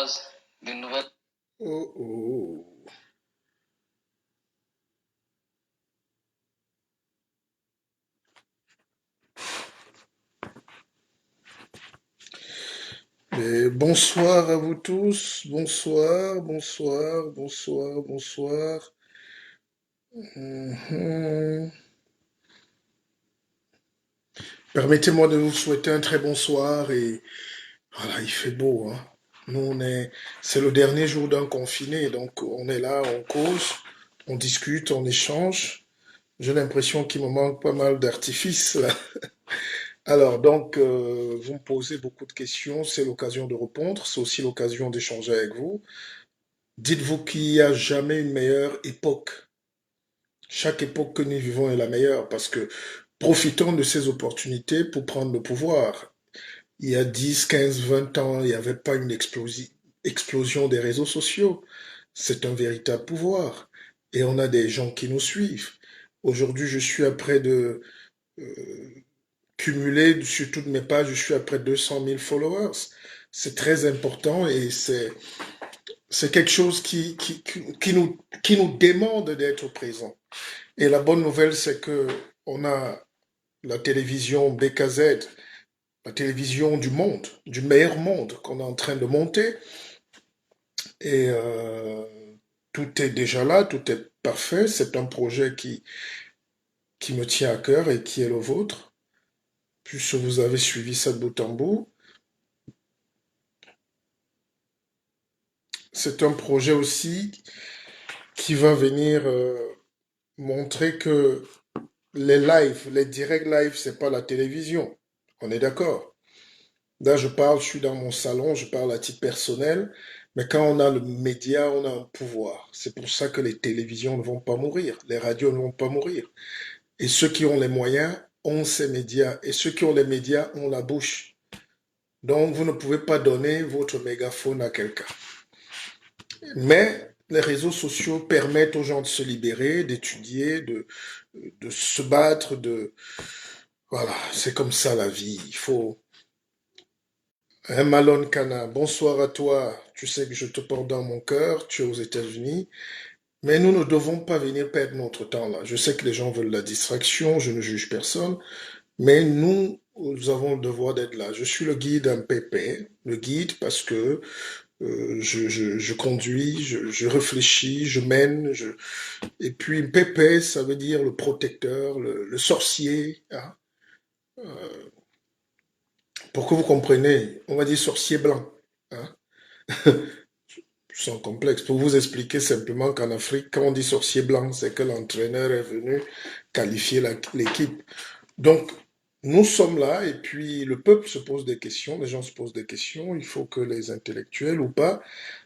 base d'une nouvelle. Oh, oh. Mais bonsoir à vous tous. Bonsoir, bonsoir, bonsoir, bonsoir. Mhm. Permettez-moi de vous souhaiter un très bon soir et voilà, il fait beau, hein. Nous, c'est le dernier jour d'un confiné, donc on est là, on cause, on discute, on échange. J'ai l'impression qu'il me manque pas mal d'artifices là. Alors, donc, vous me posez beaucoup de questions, c'est l'occasion de répondre, c'est aussi l'occasion d'échanger avec vous. Dites-vous qu'il n'y a jamais une meilleure époque. Chaque époque que nous vivons est la meilleure parce que profitons de ces opportunités pour prendre le pouvoir. Il y a 10, 15, 20 ans, il n'y avait pas une explosion des réseaux sociaux. C'est un véritable pouvoir. Et on a des gens qui nous suivent. Aujourd'hui, je suis à près de cumulé sur toutes mes pages, je suis à près de 200 000 followers. C'est très important et c'est quelque chose qui nous demande d'être présent. Et la bonne nouvelle, c'est que on a la télévision BKZ, la télévision du monde, du meilleur monde qu'on est en train de monter. Et tout est déjà là, tout est parfait. C'est un projet qui me tient à cœur et qui est le vôtre. Puisque vous avez suivi ça de bout en bout. C'est un projet aussi qui va venir montrer que les lives, les directs live, c'est pas la télévision. On est d'accord. Là, je suis dans mon salon, je parle à titre personnel, mais quand on a le média, on a un pouvoir. C'est pour ça que les télévisions ne vont pas mourir, les radios ne vont pas mourir. Et ceux qui ont les moyens ont ces médias, et ceux qui ont les médias ont la bouche. Donc, vous ne pouvez pas donner votre mégaphone à quelqu'un. Mais les réseaux sociaux permettent aux gens de se libérer, d'étudier, de se battre, de... Voilà, c'est comme ça la vie. Il faut... Un Malone Kana, bonsoir à toi. Tu sais que je te porte dans mon cœur, tu es aux États-Unis. Mais nous ne devons pas venir perdre notre temps là. Je sais que les gens veulent la distraction, je ne juge personne, mais nous avons le devoir d'être là. Je suis le guide un pépé, le guide parce que je conduis, je réfléchis, je mène, et puis Pépé, ça veut dire le protecteur, le sorcier, hein. Euh, pour que vous compreniez, on va dire sorcier blanc, hein. Sans complexe. Pour vous expliquer simplement qu'en Afrique, quand on dit sorcier blanc, c'est que l'entraîneur est venu qualifier l'équipe. Donc, nous sommes là et puis le peuple se pose des questions, les gens se posent des questions. Il faut que les intellectuels ou pas,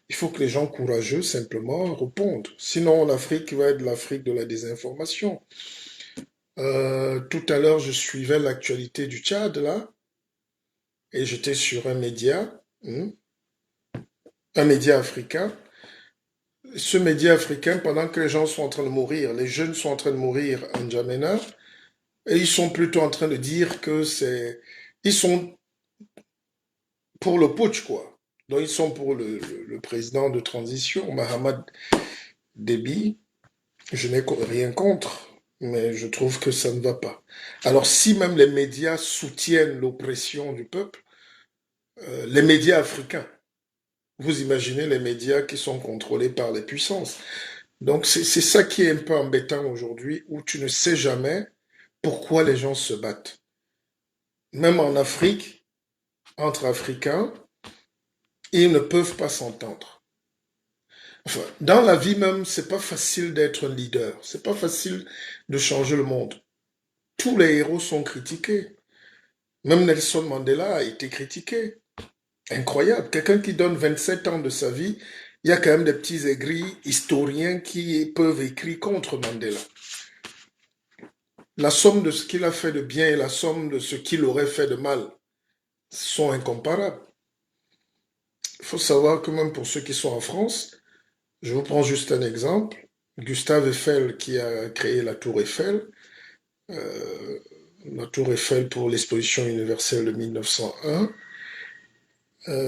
il faut que les gens courageux simplement répondent. Sinon, l'Afrique va être l'Afrique de la désinformation. Tout à l'heure, je suivais l'actualité du Tchad là et j'étais sur un média africain. Ce média africain, pendant que les gens sont en train de mourir, les jeunes sont en train de mourir en N'Djamena, et ils sont plutôt en train de dire que ils sont pour le putsch, quoi. Donc ils sont pour le président de transition, Mahamat Déby. Je n'ai rien contre, mais je trouve que ça ne va pas. Alors si même les médias soutiennent l'oppression du peuple, les médias africains, vous imaginez les médias qui sont contrôlés par les puissances. Donc c'est ça qui est un peu embêtant aujourd'hui, où tu ne sais jamais pourquoi les gens se battent. Même en Afrique, entre Africains, ils ne peuvent pas s'entendre. Enfin, dans la vie même, c'est pas facile d'être un leader. C'est pas facile de changer le monde. Tous les héros sont critiqués. Même Nelson Mandela a été critiqué. Incroyable. Quelqu'un qui donne 27 ans de sa vie, il y a quand même des petits aigris historiens qui peuvent écrire contre Mandela. La somme de ce qu'il a fait de bien et la somme de ce qu'il aurait fait de mal sont incomparables. Il faut savoir que même pour ceux qui sont en France, je vous prends juste un exemple. Gustave Eiffel qui a créé la Tour Eiffel, euh, la Tour Eiffel pour l'exposition universelle de 1901,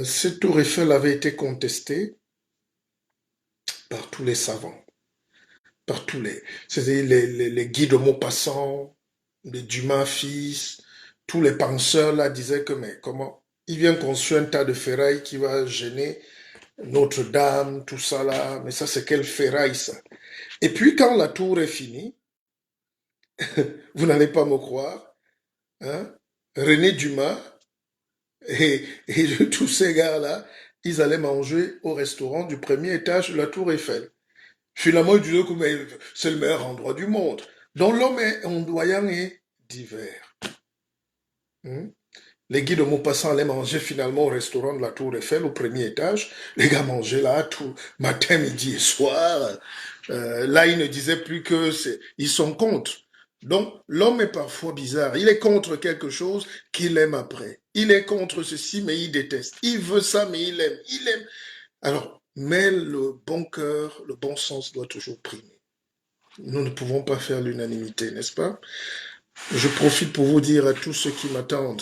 Cette tour Eiffel avait été contestée par tous les savants, par tous les, c'est-à-dire les Guy de Maupassant, les Dumas fils, tous les penseurs là disaient que mais comment il vient construire un tas de ferraille qui va gêner Notre-Dame, tout ça là, mais ça c'est quelle ferraille ça? Et puis quand la tour est finie, vous n'allez pas me croire, hein, René Dumas et tous ces gars-là, ils allaient manger au restaurant du premier étage de la tour Eiffel. Finalement, ils disaient que c'est le meilleur endroit du monde. Donc l'homme est ondoyant et divers. Hmm. Les guides de Maupassant allaient manger finalement au restaurant de la Tour Eiffel au premier étage. Les gars mangeaient là tout matin, midi et soir. Là, ils ne disaient plus que ils sont contre. Donc, l'homme est parfois bizarre. Il est contre quelque chose qu'il aime après. Il est contre ceci, mais il déteste. Il veut ça, mais il aime. Il aime. Alors, mais le bon cœur, le bon sens doit toujours primer. Nous ne pouvons pas faire l'unanimité, n'est-ce pas? Je profite pour vous dire à tous ceux qui m'attendent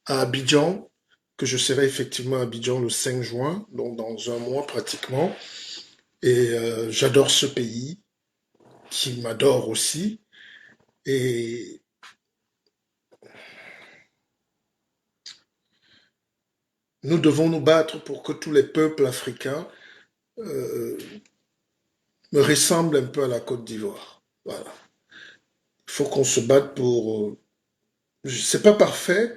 à Abidjan, que je serai effectivement à Abidjan le 5 juin, donc dans un mois pratiquement. Et j'adore ce pays, qui m'adore aussi. Et nous devons nous battre pour que tous les peuples africains euh, me ressemblent un peu à la Côte d'Ivoire. Voilà. Il faut qu'on se batte pour... c'est pas parfait,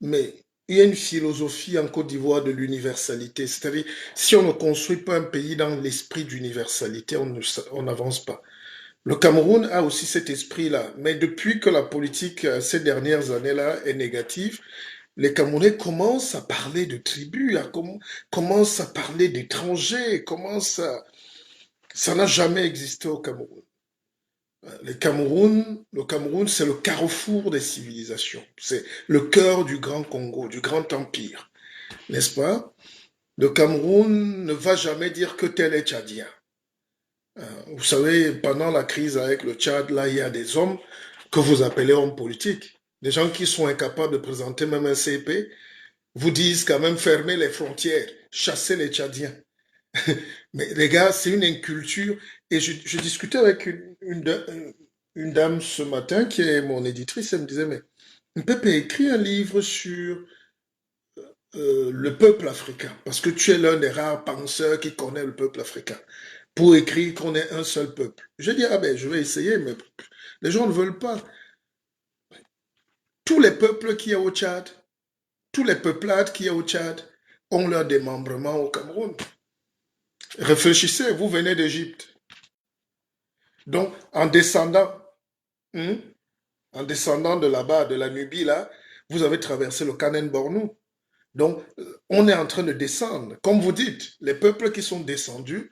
mais il y a une philosophie en Côte d'Ivoire de l'universalité. C'est-à-dire, si on ne construit pas un pays dans l'esprit d'universalité, on n'avance pas. Le Cameroun a aussi cet esprit-là. Mais depuis que la politique ces dernières années-là est négative, les Camerounais commencent à parler de tribus, commencent à parler d'étrangers, ça n'a jamais existé au Cameroun. Le Cameroun, c'est le carrefour des civilisations. C'est le cœur du Grand Congo, du Grand Empire, n'est-ce pas? Le Cameroun ne va jamais dire que tel est tchadien. Vous savez, pendant la crise avec le Tchad, là, il y a des hommes que vous appelez hommes politiques. Des gens qui sont incapables de présenter même un CP, vous disent quand même fermer les frontières, chasser les Tchadiens. Mais les gars, c'est une inculture. Et je discutais avec une dame ce matin qui est mon éditrice. Elle me disait, mais Pépé, écrit un livre sur le peuple africain, parce que tu es l'un des rares penseurs qui connaît le peuple africain, pour écrire qu'on est un seul peuple. Je dis, ah ben, je vais essayer, mais les gens ne veulent pas. Tous les peuples qui y a au Tchad, tous les peuplades qui y a au Tchad, ont leur démembrement au Cameroun. Réfléchissez, vous venez d'Égypte. Donc, hmm, en descendant de là-bas, de la Nubie, là, vous avez traversé le Kanen Bornou. Donc, on est en train de descendre. Comme vous dites, les peuples qui sont descendus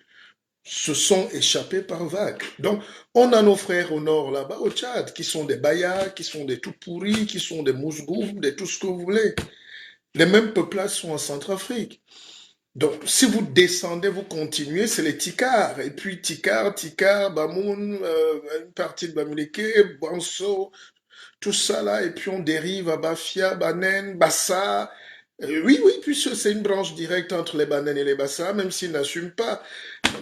se sont échappés par vagues. Donc, on a nos frères au nord, là-bas, au Tchad, qui sont des Bayas, qui sont des tout pourris, qui sont des Mousgoum, des tout ce que vous voulez. Les mêmes peuples sont en Centrafrique. Donc, si vous descendez, vous continuez, c'est les Tikars. Et puis, Tikar, Bamoun, une partie de Bamileke, Banso, tout ça là. Et puis, on dérive à Bafia, Banen, Bassa. Oui, oui, puisque c'est une branche directe entre les Banen et les Bassa, même s'ils n'assument pas.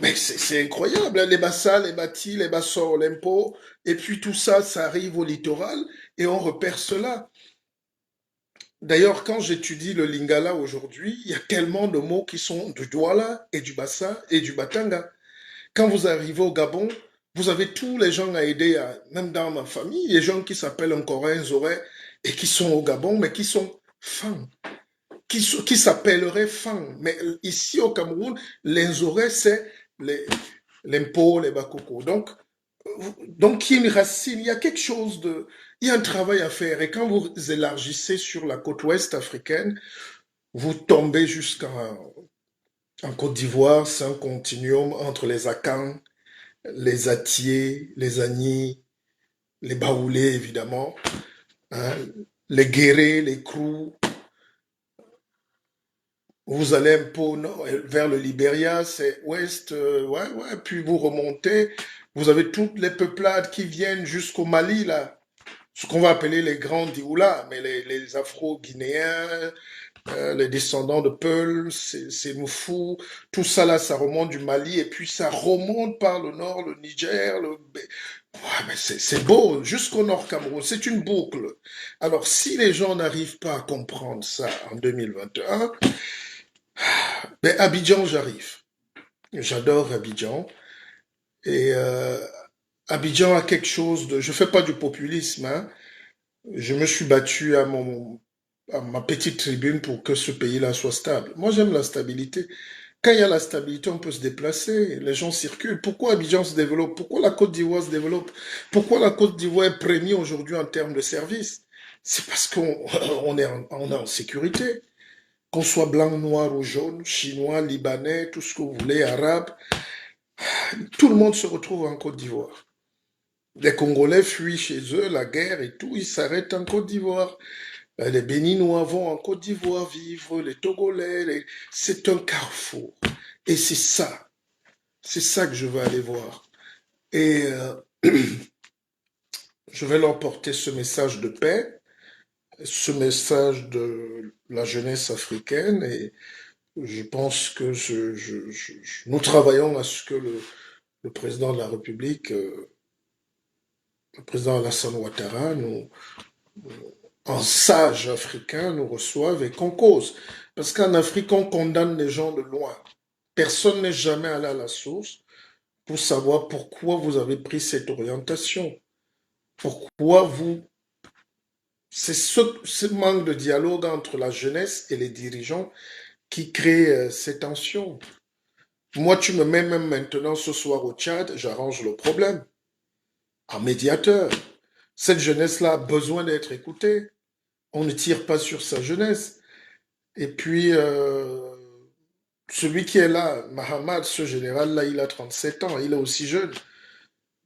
Mais c'est incroyable, hein, les Bassa, les Bati, les Bassor, l'impôt. Et puis, tout ça, ça arrive au littoral et on repère cela. D'ailleurs, quand j'étudie le lingala aujourd'hui, il y a tellement de mots qui sont du Douala et du Bassa et du Batanga. Quand vous arrivez au Gabon, vous avez tous les gens à aider, même dans ma famille, les gens qui s'appellent encore un Zoré et qui sont au Gabon, mais qui sont fins, qui s'appelleraient fins. Mais ici au Cameroun, les Zoré, c'est les, l'impôt, les Bakoko. Donc, il y a une racine, il y a quelque chose de... Il y a un travail à faire. Et quand vous élargissez sur la côte ouest africaine, vous tombez jusqu'en Côte d'Ivoire. C'est un continuum entre les Akans, les Atiers, les Agnis, les Baoulés, évidemment, hein, les Guérés, les Krous. Vous allez un peu vers le Libéria, c'est ouest, ouais, ouais, puis vous remontez. Vous avez toutes les peuplades qui viennent jusqu'au Mali, là. Ce qu'on va appeler les grands Dioula, mais les Afro-Guinéens, les descendants de Peul, c'est Moufou, tout ça là, ça remonte du Mali et puis ça remonte par le nord, le Niger, ouais, mais c'est beau, jusqu'au nord Cameroun, c'est une boucle. Alors si les gens n'arrivent pas à comprendre ça en 2021, ben Abidjan, j'arrive. J'adore Abidjan. Et Abidjan a quelque chose de... Je fais pas du populisme, hein. Je me suis battu à ma petite tribune pour que ce pays-là soit stable. Moi, j'aime la stabilité. Quand il y a la stabilité, on peut se déplacer, les gens circulent. Pourquoi Abidjan se développe? Pourquoi la Côte d'Ivoire se développe? Pourquoi la Côte d'Ivoire est première aujourd'hui en termes de services? C'est parce qu'on on est en sécurité. Qu'on soit blanc, noir ou jaune, chinois, libanais, tout ce que vous voulez, arabe, tout le monde se retrouve en Côte d'Ivoire. Les Congolais fuient chez eux, la guerre et tout, ils s'arrêtent en Côte d'Ivoire. Les Béninois vont en Côte d'Ivoire vivre, les Togolais, c'est un carrefour. Et c'est ça que je veux aller voir. Et je vais leur porter ce message de paix, ce message de la jeunesse africaine. Et je pense que nous travaillons à ce que le président de la République, le président Alassane Ouattara, en sage africain, nous reçoive et qu'on cause. Parce qu'en Afrique, on condamne les gens de loin. Personne n'est jamais allé à la source pour savoir pourquoi vous avez pris cette orientation. Pourquoi vous... C'est ce manque de dialogue entre la jeunesse et les dirigeants qui crée ces tensions. Moi, tu me mets même maintenant ce soir au Tchad, j'arrange le problème. En médiateur. Cette jeunesse-là a besoin d'être écoutée. On ne tire pas sur sa jeunesse. Et puis, celui qui est là, Mahamad, ce général-là, il a 37 ans, il est aussi jeune.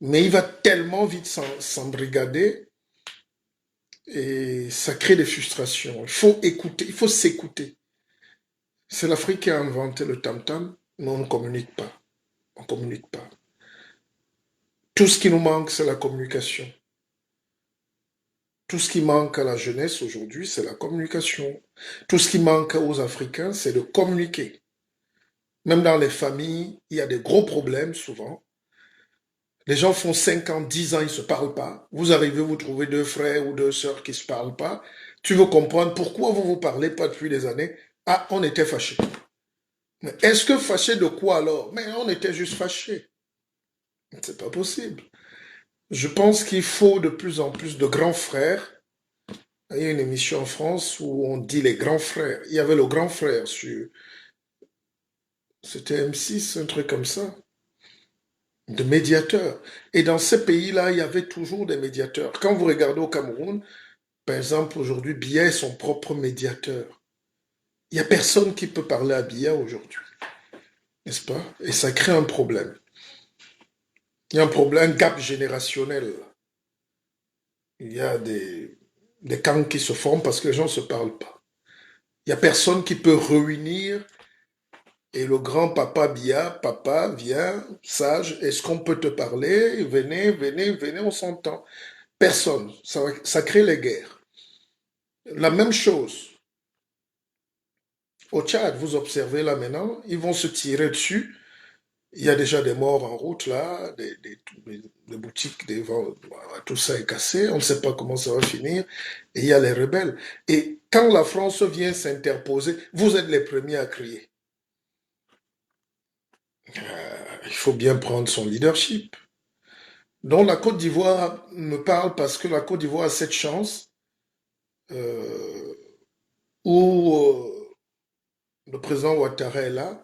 Mais il va tellement vite s'embrigader et ça crée des frustrations. Il faut écouter, il faut s'écouter. C'est l'Afrique qui a inventé le tam-tam, mais on ne communique pas. On ne communique pas. Tout ce qui nous manque, c'est la communication. Tout ce qui manque à la jeunesse aujourd'hui, c'est la communication. Tout ce qui manque aux Africains, c'est de communiquer. Même dans les familles, il y a des gros problèmes souvent. Les gens font 5 ans, 10 ans, ils ne se parlent pas. Vous arrivez, vous trouvez deux frères ou deux sœurs qui ne se parlent pas. Tu veux comprendre pourquoi vous ne vous parlez pas depuis des années. Ah, on était fâchés. Mais est-ce que fâchés de quoi alors? Mais on était juste fâchés. C'est pas possible. Je pense qu'il faut de plus en plus de grands frères. Il y a une émission en France où on dit les grands frères. Il y avait le grand frère sur... C'était M6, un truc comme ça. De médiateurs. Et dans ces pays-là, il y avait toujours des médiateurs. Quand vous regardez au Cameroun, par exemple, aujourd'hui, Biya est son propre médiateur. Il n'y a personne qui peut parler à Biya aujourd'hui, n'est-ce pas? Et ça crée un problème. Il y a un problème, un gap générationnel. Il y a des camps qui se forment parce que les gens ne se parlent pas. Il n'y a personne qui peut réunir et le grand papa Biya, papa, viens, sage, est-ce qu'on peut te parler? Venez, venez, venez, on s'entend. Personne. Ça crée les guerres. La même chose. Au Tchad, vous observez là maintenant, ils vont se tirer dessus. Il y a déjà des morts en route là, des boutiques, tout ça est cassé, on ne sait pas comment ça va finir. Et il y a les rebelles. Et quand la France vient s'interposer, vous êtes les premiers à crier. Il faut bien prendre son leadership. Donc la Côte d'Ivoire me parle parce que la Côte d'Ivoire a cette chance euh, où le président Ouattara est là,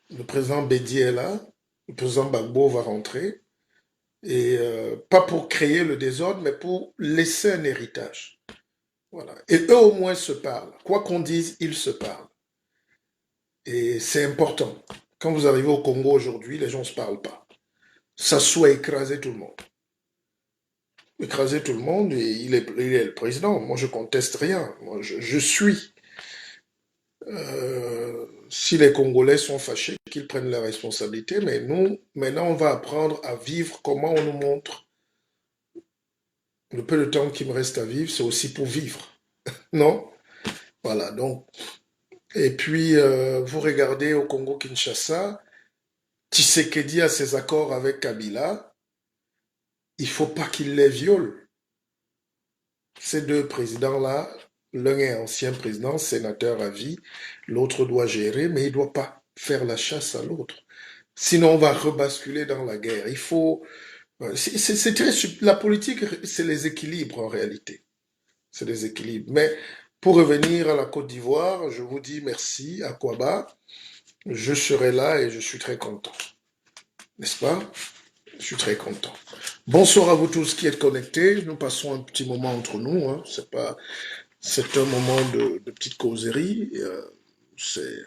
le président Bédi est là, le président Gbagbo va rentrer, et pas pour créer le désordre, mais pour laisser un héritage. Voilà. Et eux au moins se parlent. Quoi qu'on dise, ils se parlent. Et c'est important. Quand vous arrivez au Congo aujourd'hui, les gens ne se parlent pas. Ça soit écraser tout le monde. Écraser tout le monde, et il est le président. Moi, je conteste rien. Moi, je suis. Si les Congolais sont fâchés, qu'ils prennent leurs responsabilités, mais nous, maintenant, on va apprendre à vivre comment on nous montre. Le peu de temps qui me reste à vivre, c'est aussi pour vivre. Non? Voilà, donc, et puis vous regardez au Congo-Kinshasa, Tshisekedi a ses accords avec Kabila, il faut pas qu'il les viole. Ces deux présidents-là, l'un est ancien président, sénateur à vie, l'autre doit gérer, mais il ne doit pas faire la chasse à l'autre. Sinon, on va rebasculer dans la guerre. Il faut. C'est très. La politique, c'est les équilibres en réalité. C'est les équilibres. Mais pour revenir à la Côte d'Ivoire, je vous dis merci, Aquaba. Je serai là et je suis très content. N'est-ce pas? Je suis très content. Bonsoir à vous tous qui êtes connectés. Nous passons un petit moment entre nous. Hein. C'est un moment de petite causerie. C'est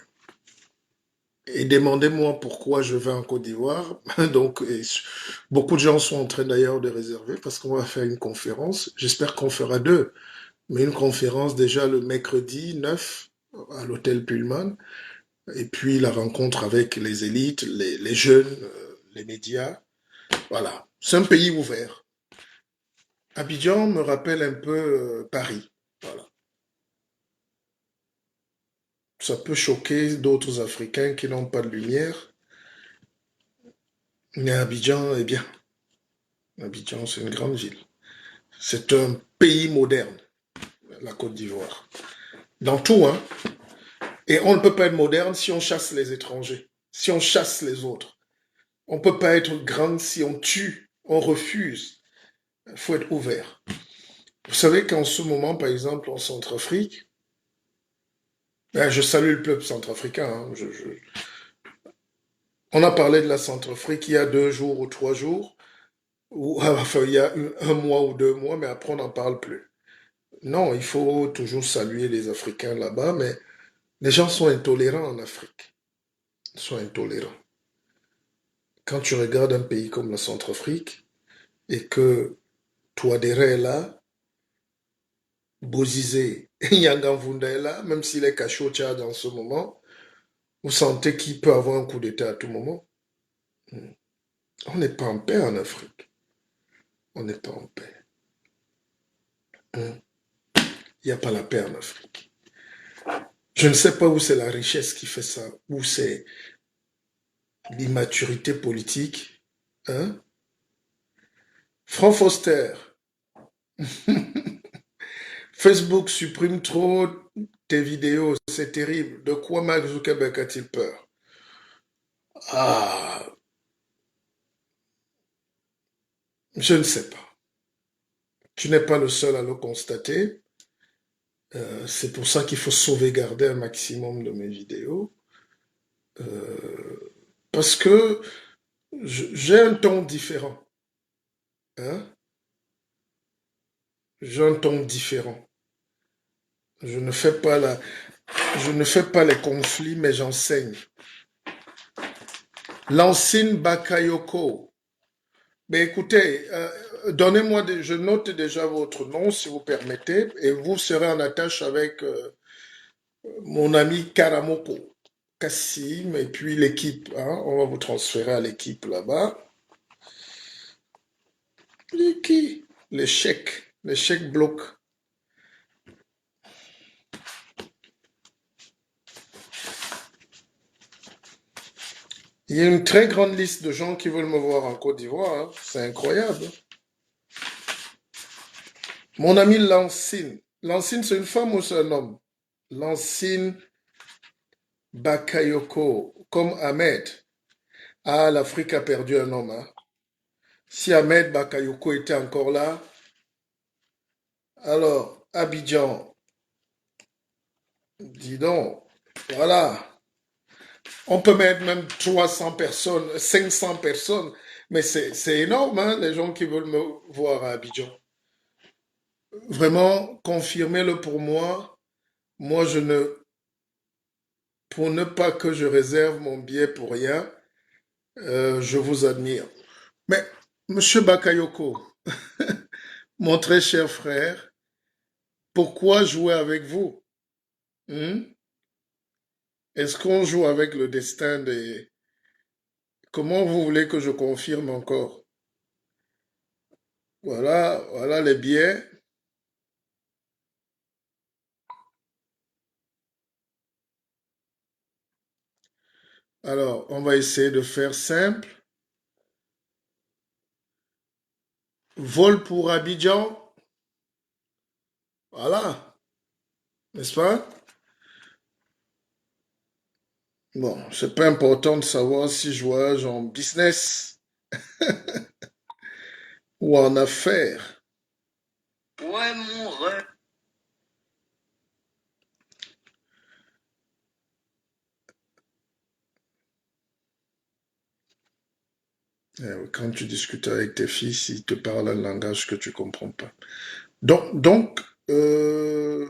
Et demandez-moi pourquoi je vais en Côte d'Ivoire. Donc, beaucoup de gens sont en train d'ailleurs de réserver parce qu'on va faire une conférence. J'espère qu'on fera deux. Mais une conférence déjà le mercredi 9 à l'hôtel Pullman. Et puis la rencontre avec les élites, les jeunes, les médias. Voilà. C'est un pays ouvert. Abidjan me rappelle un peu Paris. Voilà. Ça peut choquer d'autres Africains qui n'ont pas de lumière. Mais Abidjan est bien. Abidjan, c'est une grande ville. C'est un pays moderne, la Côte d'Ivoire. Dans tout, hein. Et on ne peut pas être moderne si on chasse les étrangers, si on chasse les autres. On ne peut pas être grand si on tue, on refuse. Il faut être ouvert. Vous savez qu'en ce moment, par exemple, en Centrafrique, ben, je salue le peuple centrafricain. Hein, On a parlé de la Centrafrique il y a 2 jours ou 3 jours, ou enfin il y a un mois ou 2 mois, mais après on n'en parle plus. Non, il faut toujours saluer les Africains là-bas, mais les gens sont intolérants en Afrique. Ils sont intolérants. Quand tu regardes un pays comme la Centrafrique et que Touadéra est là, Bozizé, Nyangavunda est là, même s'il est caché au Tchad en ce moment, vous sentez qu'il peut avoir un coup d'État à tout moment. On n'est pas en paix en Afrique. On n'est pas en paix. Il n'y a pas la paix en Afrique. Je ne sais pas où c'est la richesse qui fait ça, où c'est l'immaturité politique. Hein? Franck Foster, Facebook supprime trop tes vidéos, c'est terrible. De quoi Mark Zuckerberg a-t-il peur? Ah, je ne sais pas. Tu n'es pas le seul à le constater. C'est pour ça qu'il faut sauvegarder un maximum de mes vidéos. Euh, Parce que j'ai un ton différent. Hein? J'ai un ton différent. Je ne fais pas je ne fais pas les conflits, mais j'enseigne. L'ancine Bakayoko. Mais écoutez, donnez-moi, je note déjà votre nom si vous permettez, et vous serez en attache avec mon ami Karamoko, Kassim, et puis l'équipe. Hein, on va vous transférer à l'équipe là-bas. Qui? Les chèques bloc. Il y a une très grande liste de gens qui veulent me voir en Côte d'Ivoire. Hein. C'est incroyable. Mon ami Lancine. Lancine, c'est une femme ou c'est un homme? Lancine Bakayoko, comme Ahmed. Ah, l'Afrique a perdu un homme. Hein. Si Ahmed Bakayoko était encore là, alors Abidjan, dis donc, voilà. On peut mettre même 300 personnes, 500 personnes, mais c'est énorme, hein, les gens qui veulent me voir à Abidjan. Vraiment, confirmez-le pour moi. Moi, pour ne pas que je réserve mon billet pour rien, je vous admire. Mais, Monsieur Bakayoko, mon très cher frère, pourquoi jouer avec vous? Hmm? Est-ce qu'on joue avec le destin des... Comment vous voulez que je confirme encore? Voilà, voilà les billets. Alors, on va essayer de faire simple. Vol pour Abidjan, voilà, n'est-ce pas? Bon, c'est pas important de savoir si je voyage en business ou en affaires. Ouais, mon rêve. Quand tu discutes avec tes fils, ils te parlent un langage que tu comprends pas. Donc, je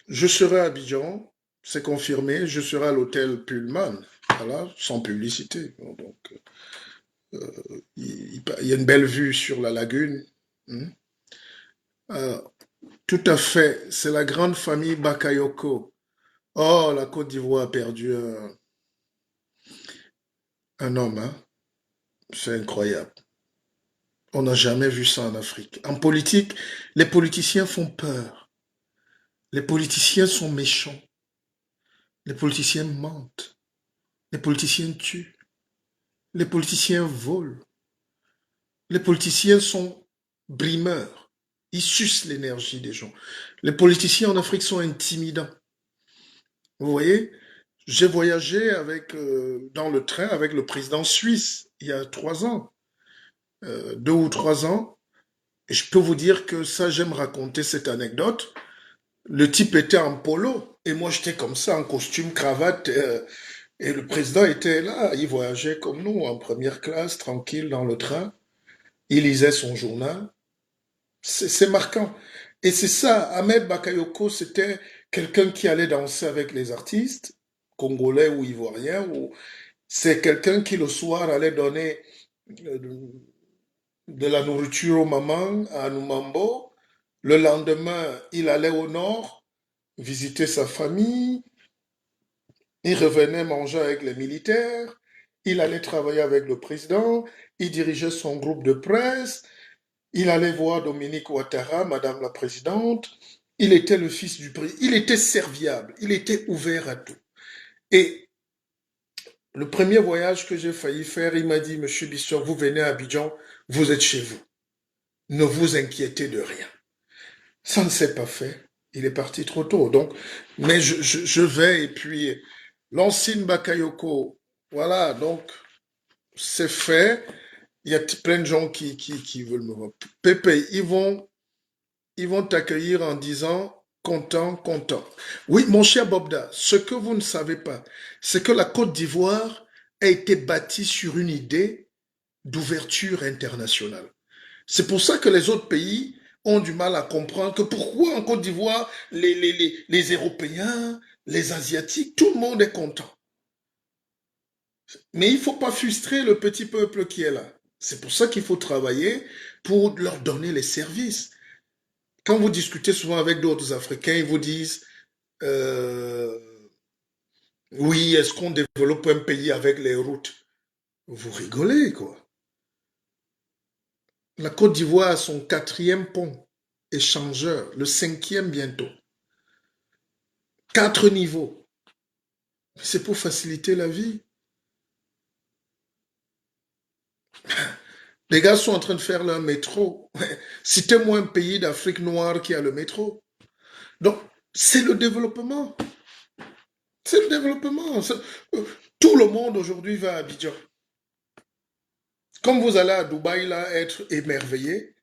serai à Abidjan, c'est confirmé, je serai à l'hôtel Pullman, voilà, sans publicité. Bon, donc, il y a une belle vue sur la lagune. Hein. Euh, Tout à fait, c'est la grande famille Bakayoko. Oh, la Côte d'Ivoire a perdu un homme, hein. C'est incroyable. On n'a jamais vu ça en Afrique. En politique, les politiciens font peur. Les politiciens sont méchants. Les politiciens mentent. Les politiciens tuent. Les politiciens volent. Les politiciens sont brimeurs. Ils sucent l'énergie des gens. Les politiciens en Afrique sont intimidants. Vous voyez, j'ai voyagé dans le train avec le président suisse il y a 3 ans, 2 ou 3 ans. Et je peux vous dire que ça, j'aime raconter cette anecdote. Le type était en polo et moi j'étais comme ça en costume, cravate. Et le président était là. Il voyageait comme nous en première classe, tranquille dans le train. Il lisait son journal. C'est marquant. Et c'est ça, Ahmed Bakayoko, c'était quelqu'un qui allait danser avec les artistes, congolais ou ivoiriens, ou c'est quelqu'un qui le soir allait donner euh, de la nourriture aux mamans à Numambo. Le lendemain, il allait au nord visiter sa famille. Il revenait manger avec les militaires. Il allait travailler avec le président. Il dirigeait son groupe de presse. Il allait voir Dominique Ouattara, Madame la Présidente. Il était le fils du président. Il était serviable. Il était ouvert à tout. Et le premier voyage que j'ai failli faire, il m'a dit, Monsieur Bissot, vous venez à Abidjan, vous êtes chez vous. Ne vous inquiétez de rien. Ça ne s'est pas fait. Il est parti trop tôt. Donc, mais je vais et puis l'ancienne Bakayoko, voilà, donc c'est fait. Il y a plein de gens qui veulent me voir. Pépé, ils vont t'accueillir en disant content, content. Oui, mon cher Bobda, ce que vous ne savez pas, c'est que la Côte d'Ivoire a été bâtie sur une idée d'ouverture internationale. C'est pour ça que les autres pays ont du mal à comprendre que pourquoi en Côte d'Ivoire, les Européens, les Asiatiques, tout le monde est content. Mais il ne faut pas frustrer le petit peuple qui est là. C'est pour ça qu'il faut travailler pour leur donner les services. Quand vous discutez souvent avec d'autres Africains, ils vous disent, euh, oui, est-ce qu'on développe un pays avec les routes? Vous rigolez, quoi. La Côte d'Ivoire a son quatrième pont échangeur, le cinquième bientôt. 4 niveaux. C'est pour faciliter la vie. Les gars sont en train de faire leur métro. Citez-moi un pays d'Afrique noire qui a le métro. Donc, c'est le développement. C'est le développement. Tout le monde aujourd'hui va à Abidjan. Comme vous allez à Dubaï, là, être émerveillé,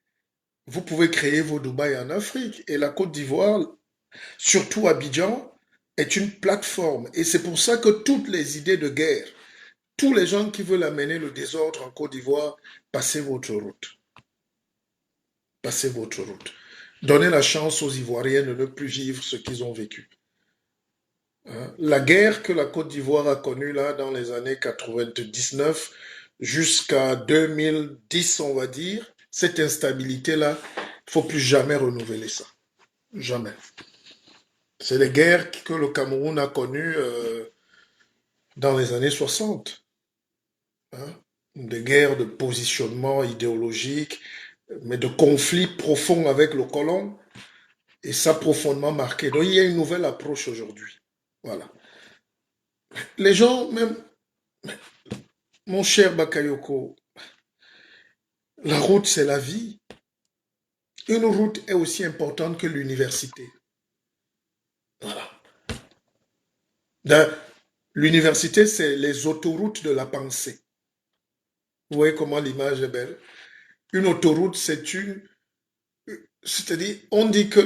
vous pouvez créer vos Dubaï en Afrique. Et la Côte d'Ivoire, surtout Abidjan, est une plateforme. Et c'est pour ça que toutes les idées de guerre, tous les gens qui veulent amener le désordre en Côte d'Ivoire, passez votre route. Passez votre route. Donnez la chance aux Ivoiriens de ne plus vivre ce qu'ils ont vécu. Hein. La guerre que la Côte d'Ivoire a connue là dans les années 99 jusqu'à 2010, on va dire, cette instabilité-là, il ne faut plus jamais renouveler ça. Jamais. C'est les guerres que le Cameroun a connues dans les années 60. Hein. Des guerres de positionnement idéologique, mais de conflits profonds avec le colon. Et ça a profondément marqué. Donc il y a une nouvelle approche aujourd'hui. Voilà. Les gens, même, mon cher Bakayoko, la route, c'est la vie. Une route est aussi importante que l'université. Voilà. L'université, c'est les autoroutes de la pensée. Vous voyez comment l'image est belle. Une autoroute, c'est-à-dire, on dit que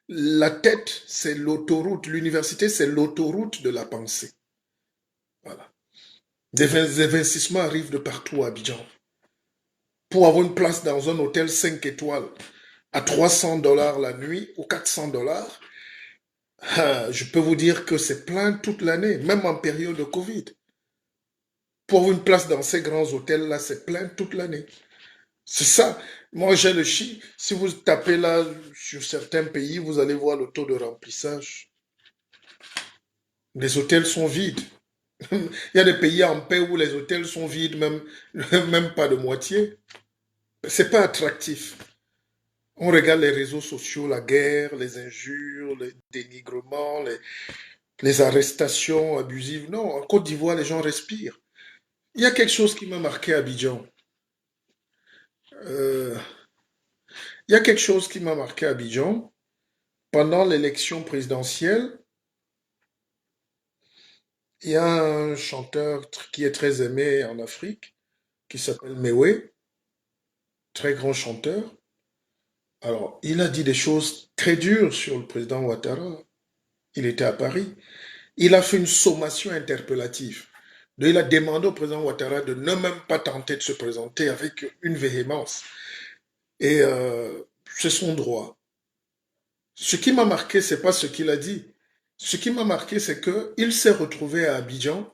la tête, c'est l'autoroute. L'université, c'est l'autoroute de la pensée. Voilà. Des investissements arrivent de partout à Abidjan. Pour avoir une place dans un hôtel 5 étoiles à $300 la nuit ou $400, je peux vous dire que c'est plein toute l'année, même en période de Covid. Pour avoir une place dans ces grands hôtels-là, c'est plein toute l'année. C'est ça. Moi, j'ai le chiffre. Si vous tapez là sur certains pays, vous allez voir le taux de remplissage. Les hôtels sont vides. Il y a des pays en paix où les hôtels sont vides, même pas de moitié. C'est pas attractif. On regarde les réseaux sociaux, la guerre, les injures, les dénigrements, les arrestations abusives. Non, en Côte d'Ivoire, les gens respirent. Il y a quelque chose qui m'a marqué à Abidjan. Euh, il y a quelque chose qui m'a marqué à Abidjan. Pendant l'élection présidentielle, il y a un chanteur qui est très aimé en Afrique, qui s'appelle Mewe, très grand chanteur. Alors, il a dit des choses très dures sur le président Ouattara. Il était à Paris. Il a fait une sommation interpellative. Donc, il a demandé au président Ouattara de ne même pas tenter de se présenter avec une véhémence. Et c'est son droit. Ce qui m'a marqué, c'est pas ce qu'il a dit. Ce qui m'a marqué, c'est qu'il s'est retrouvé à Abidjan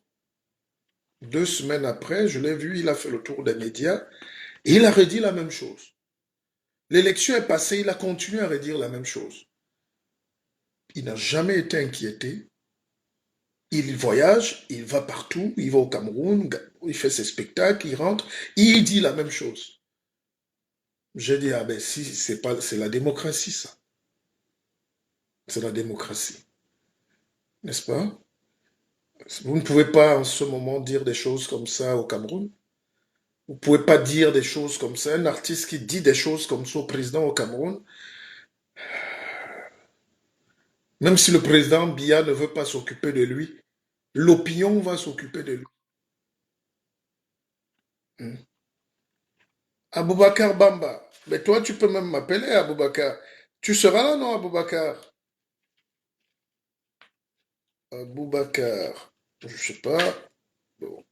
2 semaines après. Je l'ai vu, il a fait le tour des médias et il a redit la même chose. L'élection est passée, il a continué à redire la même chose. Il n'a jamais été inquiété. Il voyage, il va partout, il va au Cameroun, il fait ses spectacles, il rentre, il dit la même chose. J'ai dit, ah ben si, c'est la démocratie, ça. C'est la démocratie. N'est-ce pas? Vous ne pouvez pas en ce moment dire des choses comme ça au Cameroun. Vous ne pouvez pas dire des choses comme ça. Un artiste qui dit des choses comme ça au président au Cameroun, même si le président Biya ne veut pas s'occuper de lui, l'opinion va s'occuper de lui. Hmm. Aboubacar Bamba. Mais toi, tu peux même m'appeler Aboubacar. Tu seras là, non, Aboubacar? Aboubacar. Je sais pas. Bon.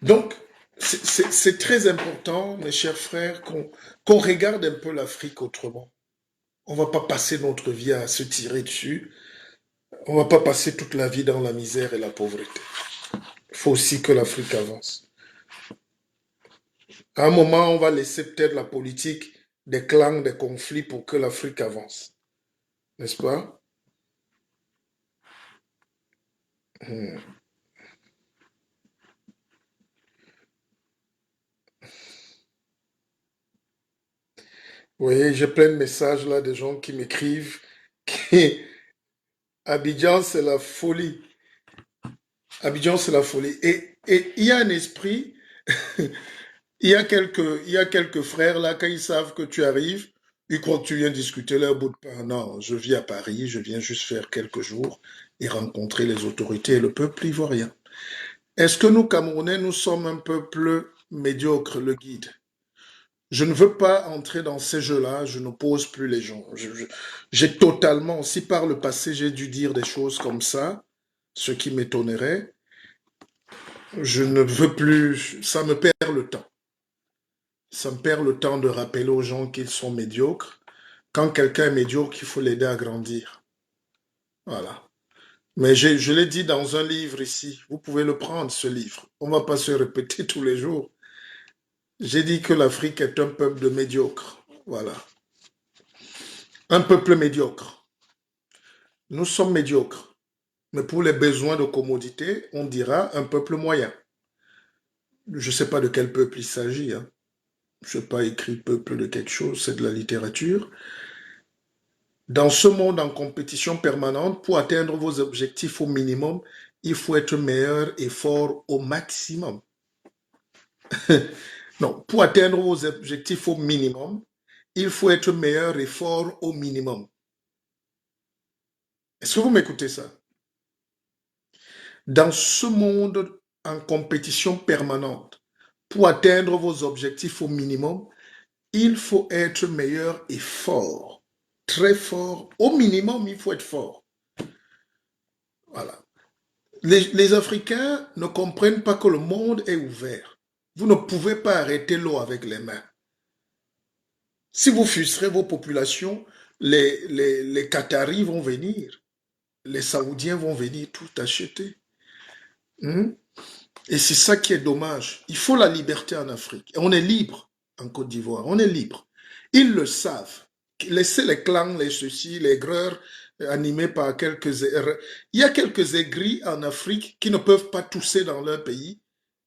Donc, c'est très important, mes chers frères, qu'on regarde un peu l'Afrique autrement. On va pas passer notre vie à se tirer dessus. On va pas passer toute la vie dans la misère et la pauvreté. Il faut aussi que l'Afrique avance. À un moment, on va laisser peut-être la politique des clans, des conflits pour que l'Afrique avance. N'est-ce pas? Hmm. Vous voyez, j'ai plein de messages là, des gens qui m'écrivent. Qui... Abidjan, c'est la folie. Abidjan, c'est la folie. Et il y a un esprit, il y a quelques frères là, quand ils savent que tu arrives, ils croient que tu viens discuter leur bout de pain. Non, je vis à Paris, je viens juste faire quelques jours et rencontrer les autorités et le peuple ivoirien. Est-ce que nous, Camerounais, nous sommes un peuple médiocre, le guide? Je ne veux pas entrer dans ces jeux-là, je n'oppose plus les gens. J'ai totalement, si par le passé j'ai dû dire des choses comme ça, ce qui m'étonnerait, je ne veux plus, ça me perd le temps. Ça me perd le temps de rappeler aux gens qu'ils sont médiocres. Quand quelqu'un est médiocre, il faut l'aider à grandir. Voilà. Mais je l'ai dit dans un livre ici. Vous pouvez le prendre, ce livre. On ne va pas se répéter tous les jours. J'ai dit que l'Afrique est un peuple de médiocres. Voilà. Un peuple médiocre. Nous sommes médiocres. Mais pour les besoins de commodité, on dira un peuple moyen. Je ne sais pas de quel peuple il s'agit, hein. Je n'ai pas écrit peuple de quelque chose, c'est de la littérature. Dans ce monde en compétition permanente, pour atteindre vos objectifs au minimum, il faut être meilleur et fort au maximum. Non, pour atteindre vos objectifs au minimum, il faut être meilleur et fort au minimum. Est-ce que vous m'écoutez ça? Dans ce monde en compétition permanente, pour atteindre vos objectifs au minimum, il faut être meilleur et fort. Très fort. Au minimum, il faut être fort. Voilà. Les Africains ne comprennent pas que le monde est ouvert. Vous ne pouvez pas arrêter l'eau avec les mains. Si vous frustrez vos populations, les Qataris vont venir, les Saoudiens vont venir tout acheter. Hmm? Et c'est ça qui est dommage. Il faut la liberté en Afrique. Et on est libre en Côte d'Ivoire. On est libre. Ils le savent. Laissez les clans, les ceci, les greurs animés par quelques... Il y a quelques aigris en Afrique qui ne peuvent pas tousser dans leur pays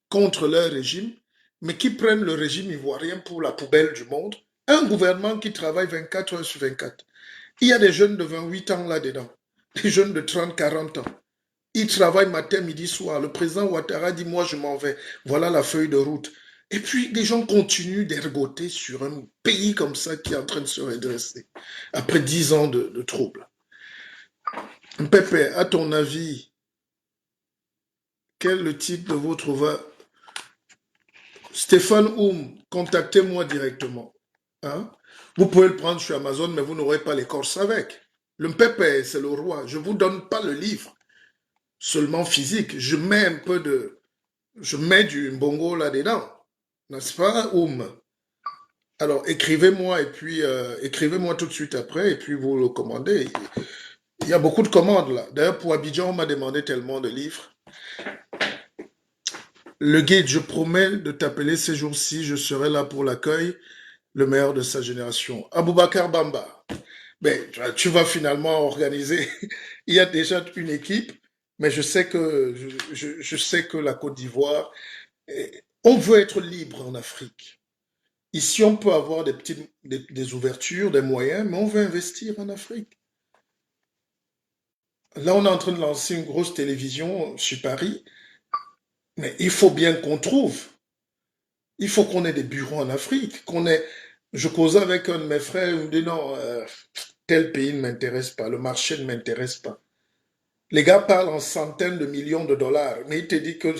contre leur régime, mais qui prennent le régime ivoirien pour la poubelle du monde. Un gouvernement qui travaille 24 heures sur 24. Il y a des jeunes de 28 ans là-dedans, des jeunes de 30, 40 ans. Ils travaillent matin, midi, soir. Le président Ouattara dit, moi je m'en vais. Voilà la feuille de route. Et puis, les gens continuent d'ergoter sur un pays comme ça qui est en train de se redresser. Après 10 ans de troubles. Pépé, à ton avis, quel est le titre de votre va? Stéphane Oum, contactez-moi directement. Hein? Vous pouvez le prendre sur Amazon, mais vous n'aurez pas l'écorce avec. Le Mpépé, c'est le roi. Je ne vous donne pas le livre, seulement physique. Je mets un peu de... Je mets du mbongo là-dedans. N'est-ce pas, Oum? Alors, écrivez-moi et puis écrivez-moi tout de suite après et puis vous le commandez. Il y a beaucoup de commandes là. D'ailleurs, pour Abidjan, on m'a demandé tellement de livres. Le guide, je promets de t'appeler ces jours-ci. Je serai là pour l'accueil, le meilleur de sa génération. Aboubakar Bamba. Ben, tu vas finalement organiser. Il y a déjà une équipe, mais je sais que, je sais que la Côte d'Ivoire, on veut être libre en Afrique. Ici, on peut avoir des ouvertures, des moyens, mais on veut investir en Afrique. Là, on est en train de lancer une grosse télévision sur Paris, mais il faut bien qu'on trouve. Il faut qu'on ait des bureaux en Afrique, qu'on ait... Je causais avec un de mes frères, il me dit non, tel pays ne m'intéresse pas, le marché ne m'intéresse pas. Les gars parlent en centaines de millions de dollars, mais il te dit que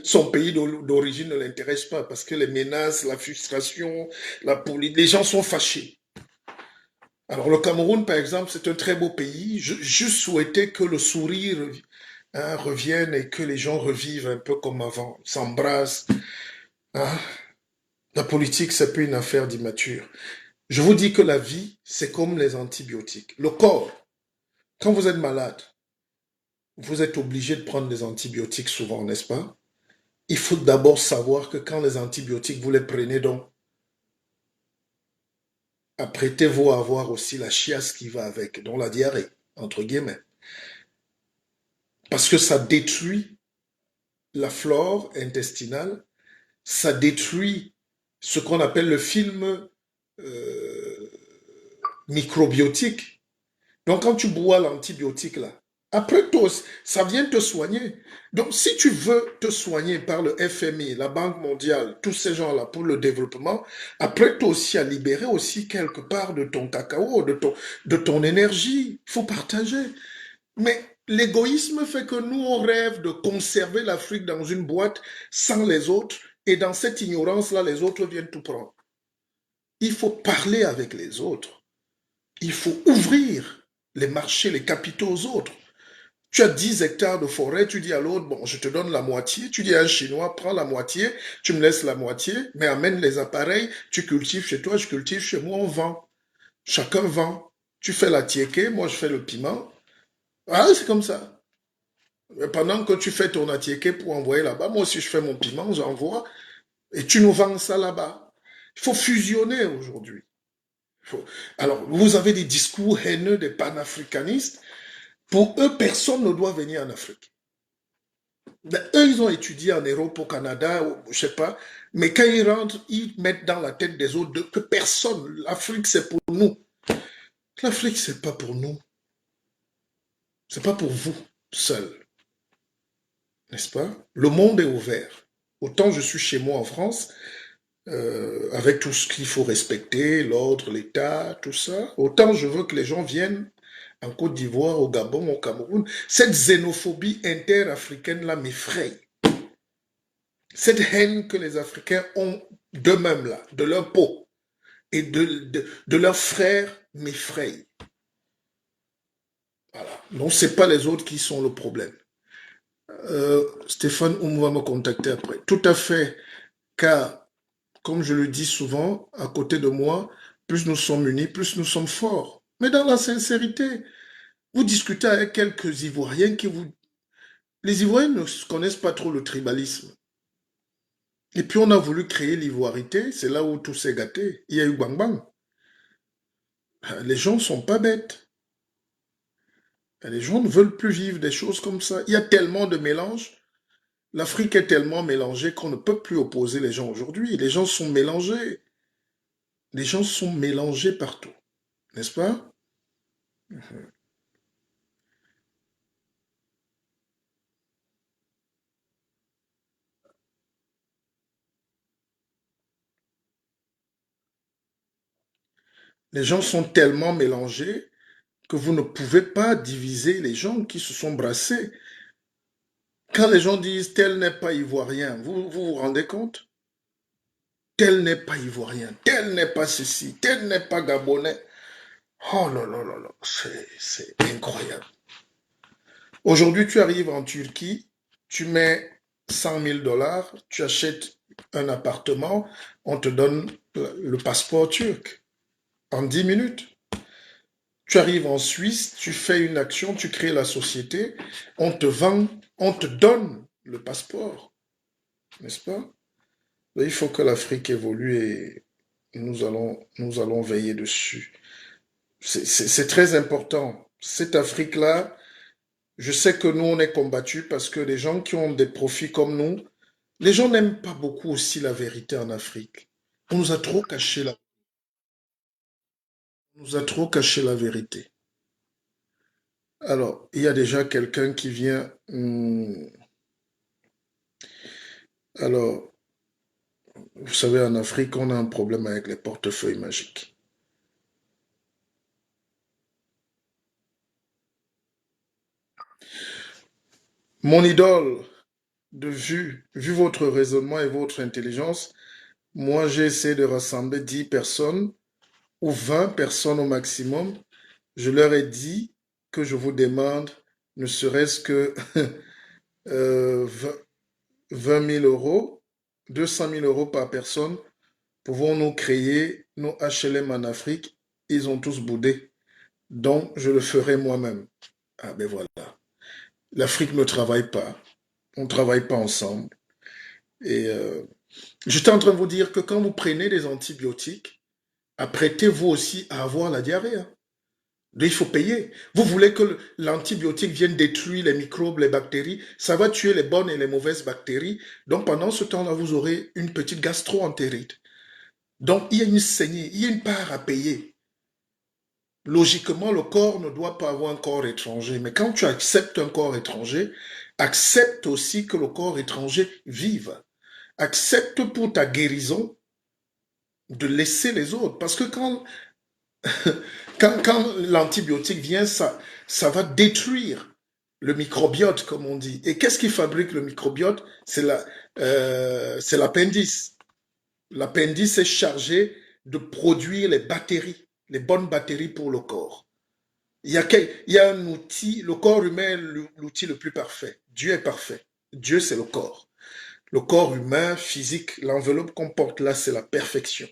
son pays d'origine ne l'intéresse pas parce que les menaces, la frustration, la politique, les gens sont fâchés. Alors le Cameroun, par exemple, c'est un très beau pays. Je souhaitais que le sourire revienne et que les gens revivent un peu comme avant, s'embrassent. Hein. La politique, c'est pas une affaire d'immature. Je vous dis que la vie, c'est comme les antibiotiques. Le corps, quand vous êtes malade, vous êtes obligé de prendre des antibiotiques souvent, n'est-ce pas? Il faut d'abord savoir que quand les antibiotiques, vous les prenez donc, apprêtez-vous à avoir aussi la chiasse qui va avec, donc la diarrhée, entre guillemets. Parce que ça détruit la flore intestinale, ça détruit ce qu'on appelle le film euh, microbiotique. Donc quand tu bois l'antibiotique là, après toi, ça vient te soigner. Donc si tu veux te soigner par le FMI, la Banque mondiale, tous ces gens-là pour le développement, après toi aussi à libérer aussi quelque part de ton cacao, de ton énergie. Il faut partager. Mais l'égoïsme fait que nous, on rêve de conserver l'Afrique dans une boîte sans les autres, et dans cette ignorance-là, les autres viennent tout prendre. Il faut parler avec les autres. Il faut ouvrir les marchés, les capitaux aux autres. Tu as 10 hectares de forêt, tu dis à l'autre, bon, je te donne la moitié. Tu dis à un Chinois, prends la moitié, tu me laisses la moitié, mais amène les appareils, tu cultives chez toi, je cultive chez moi, on vend. Chacun vend. Tu fais la tiéké, moi je fais le piment. Ah, c'est comme ça. Pendant que tu fais ton attiéké pour envoyer là-bas, moi aussi je fais mon piment, j'envoie, et tu nous vends ça là-bas. Il faut fusionner aujourd'hui. Alors, vous avez des discours haineux des panafricanistes. Pour eux, personne ne doit venir en Afrique. Mais eux, ils ont étudié en Europe, au Canada, ou, je sais pas. Mais quand ils rentrent, ils mettent dans la tête des autres que personne, l'Afrique c'est pour nous. L'Afrique c'est pas pour nous, c'est pas pour vous seul, n'est-ce pas? Le monde est ouvert. Autant je suis chez moi en France, avec tout ce qu'il faut respecter, l'ordre, l'État, tout ça, autant je veux que les gens viennent en Côte d'Ivoire, au Gabon, au Cameroun. Cette xénophobie interafricaine-là m'effraie. Cette haine que les Africains ont d'eux-mêmes, là, de leur peau et de leurs frères m'effraie. Voilà. Donc, ce n'est pas les autres qui sont le problème. Stéphane Oum va me contacter après. Tout à fait, car, comme je le dis souvent, à côté de moi, plus nous sommes unis, plus nous sommes forts. Mais dans la sincérité, vous discutez avec quelques Ivoiriens qui vous... Les Ivoiriens ne connaissent pas trop le tribalisme. Et puis on a voulu créer l'ivoirité, c'est là où tout s'est gâté. Il y a eu bang bang. Les gens ne sont pas bêtes. Les gens ne veulent plus vivre des choses comme ça. Il y a tellement de mélanges. L'Afrique est tellement mélangée qu'on ne peut plus opposer les gens aujourd'hui. Les gens sont mélangés. Les gens sont mélangés partout. N'est-ce pas? Les gens sont tellement mélangés que vous ne pouvez pas diviser les gens qui se sont brassés. Quand les gens disent tel n'est pas ivoirien, vous rendez compte? Tel n'est pas ivoirien, tel n'est pas ceci, tel n'est pas gabonais. Oh là là là là, c'est incroyable. Aujourd'hui, tu arrives en Turquie, tu mets 100 000 $, tu achètes un appartement, on te donne le passeport turc en 10 minutes. Tu arrives en Suisse, tu fais une action, tu crées la société, on te vend, on te donne le passeport, n'est-ce pas? Il faut que l'Afrique évolue et nous allons veiller dessus. C'est très important. Cette Afrique-là, je sais que nous, on est combattus parce que les gens qui ont des profits comme nous, les gens n'aiment pas beaucoup aussi la vérité en Afrique. On nous a trop caché on nous a trop caché la vérité. Alors, il y a déjà quelqu'un qui vient. Alors, vous savez, en Afrique, on a un problème avec les portefeuilles magiques. Mon idole, vu votre raisonnement et votre intelligence, moi, j'ai essayé de rassembler 10 personnes ou 20 personnes au maximum. Je leur ai dit que je vous demande ne serait-ce que 20 000 euros, 200 000 euros par personne. Pouvons-nous créer nos HLM en Afrique? Ils ont tous boudé. Donc, je le ferai moi-même. Ah ben voilà. L'Afrique ne travaille pas. On ne travaille pas ensemble. Et j'étais en train de vous dire que quand vous prenez des antibiotiques, apprêtez-vous aussi à avoir la diarrhée, hein. Donc, il faut payer. Vous voulez que l'antibiotique vienne détruire les microbes, les bactéries, ça va tuer les bonnes et les mauvaises bactéries. Donc pendant ce temps-là, vous aurez une petite gastro-entérite. Donc il y a une saignée, il y a une part à payer. Logiquement, le corps ne doit pas avoir un corps étranger. Mais quand tu acceptes un corps étranger, accepte aussi que le corps étranger vive. Accepte pour ta guérison de laisser les autres. Parce que quand l'antibiotique vient, ça va détruire le microbiote, comme on dit. Et qu'est-ce qui fabrique le microbiote? C'est l'appendice. L'appendice est chargé de produire les batteries, les bonnes batteries pour le corps. Il y a un outil, le corps humain est l'outil le plus parfait. Dieu est parfait. Dieu, c'est le corps. Le corps humain, physique, l'enveloppe qu'on porte là, c'est la perfection.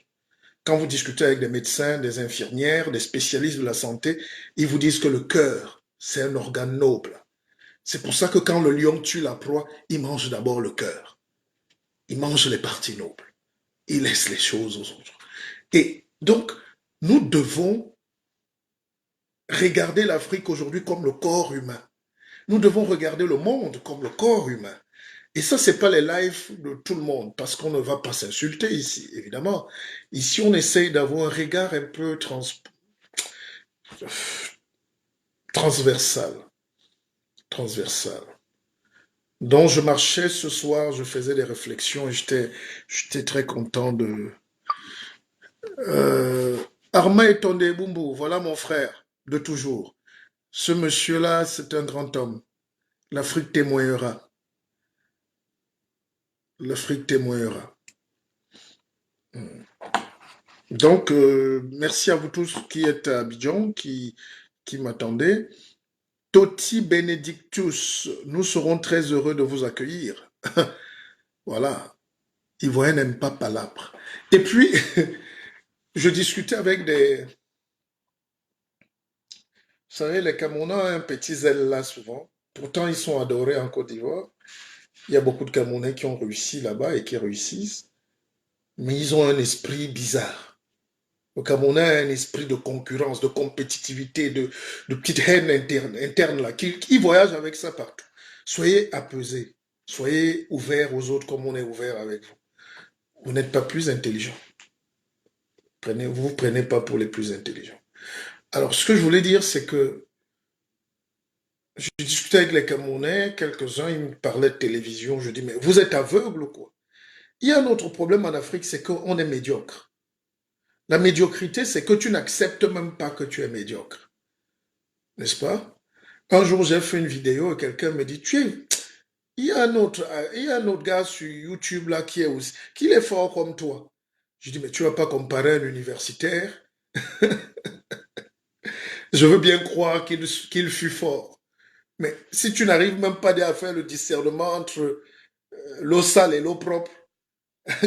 Quand vous discutez avec des médecins, des infirmières, des spécialistes de la santé, ils vous disent que le cœur, c'est un organe noble. C'est pour ça que quand le lion tue la proie, il mange d'abord le cœur. Il mange les parties nobles. Il laisse les choses aux autres. Et donc, nous devons regarder l'Afrique aujourd'hui comme le corps humain. Nous devons regarder le monde comme le corps humain. Et ça, c'est pas les lives de tout le monde, parce qu'on ne va pas s'insulter ici, évidemment. Ici, on essaye d'avoir un regard un peu transversal. Transversal. Donc, je marchais ce soir, je faisais des réflexions et j'étais très content de... Euh, Arma Etonde Bumbu, voilà mon frère de toujours. Ce monsieur-là, c'est un grand homme. L'Afrique témoignera. L'Afrique témoignera. Donc, merci à vous tous qui êtes à Abidjan, qui m'attendez. Toti Benedictus, nous serons très heureux de vous accueillir. Voilà. Ivoirien n'aime pas palabre. Et puis, je discutais avec des... Vous savez, les Camerounais ont un petit zèle là souvent. Pourtant, ils sont adorés en Côte d'Ivoire. Il y a beaucoup de Camerounais qui ont réussi là-bas et qui réussissent. Mais ils ont un esprit bizarre. Le Camerounais a un esprit de concurrence, de compétitivité, de petite haine interne là, qui voyage avec ça partout. Soyez apaisés. Soyez ouverts aux autres comme on est ouvert avec vous. Vous n'êtes pas plus intelligents. Vous vous prenez pas pour les plus intelligents. Alors, ce que je voulais dire, c'est que je discutais avec les Camerounais, quelques-uns, ils me parlaient de télévision. Je dis, mais vous êtes aveugles ou quoi? Il y a un autre problème en Afrique, c'est qu'on est médiocre. La médiocrité, c'est que tu n'acceptes même pas que tu es médiocre. N'est-ce pas? Un jour, j'ai fait une vidéo et quelqu'un me dit, il y a un autre gars sur YouTube là qui est fort comme toi. Je dis, mais tu vas pas comparer un universitaire. Je veux bien croire qu'il fut fort. Mais si tu n'arrives même pas à faire le discernement entre l'eau sale et l'eau propre,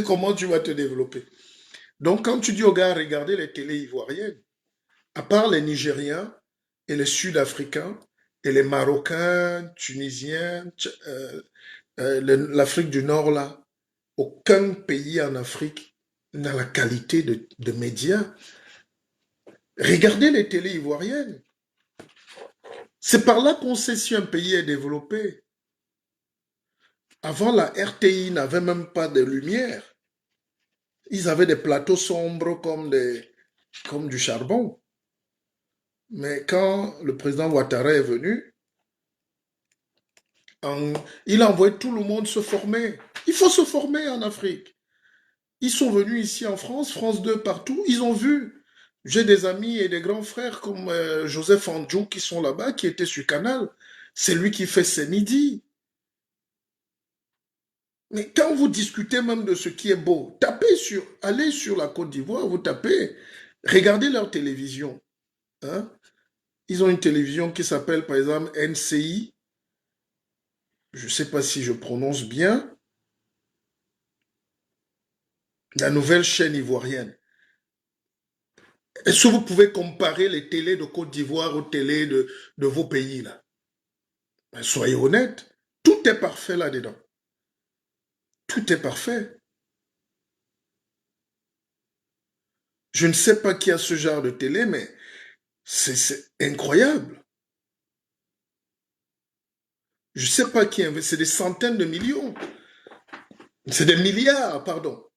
comment tu vas te développer? Donc, quand tu dis aux gars, regardez les télés ivoiriennes, à part les Nigériens et les Sud-Africains et les Marocains, Tunisiens, l'Afrique du Nord, là, aucun pays en Afrique n'a la qualité de médias. Regardez les télés ivoiriennes. C'est par là qu'on sait si un pays est développé. Avant, la RTI n'avait même pas de lumière. Ils avaient des plateaux sombres comme du charbon. Mais quand le président Ouattara est venu, il a envoyé tout le monde se former. Il faut se former en Afrique. Ils sont venus ici en France, France 2 partout, ils ont vu. J'ai des amis et des grands frères comme Joseph Andjou qui sont là-bas, qui étaient sur Canal. C'est lui qui fait ses midis. Mais quand vous discutez même de ce qui est beau, allez sur la Côte d'Ivoire, vous tapez, regardez leur télévision. Hein? Ils ont une télévision qui s'appelle par exemple NCI. Je ne sais pas si je prononce bien. La nouvelle chaîne ivoirienne. Est-ce que vous pouvez comparer les télés de Côte d'Ivoire aux télés de vos pays là? Ben, soyez honnêtes, tout est parfait là-dedans. Tout est parfait. Je ne sais pas qui a ce genre de télé, mais c'est incroyable. Je ne sais pas qui investit, c'est des centaines de millions. C'est des milliards, pardon.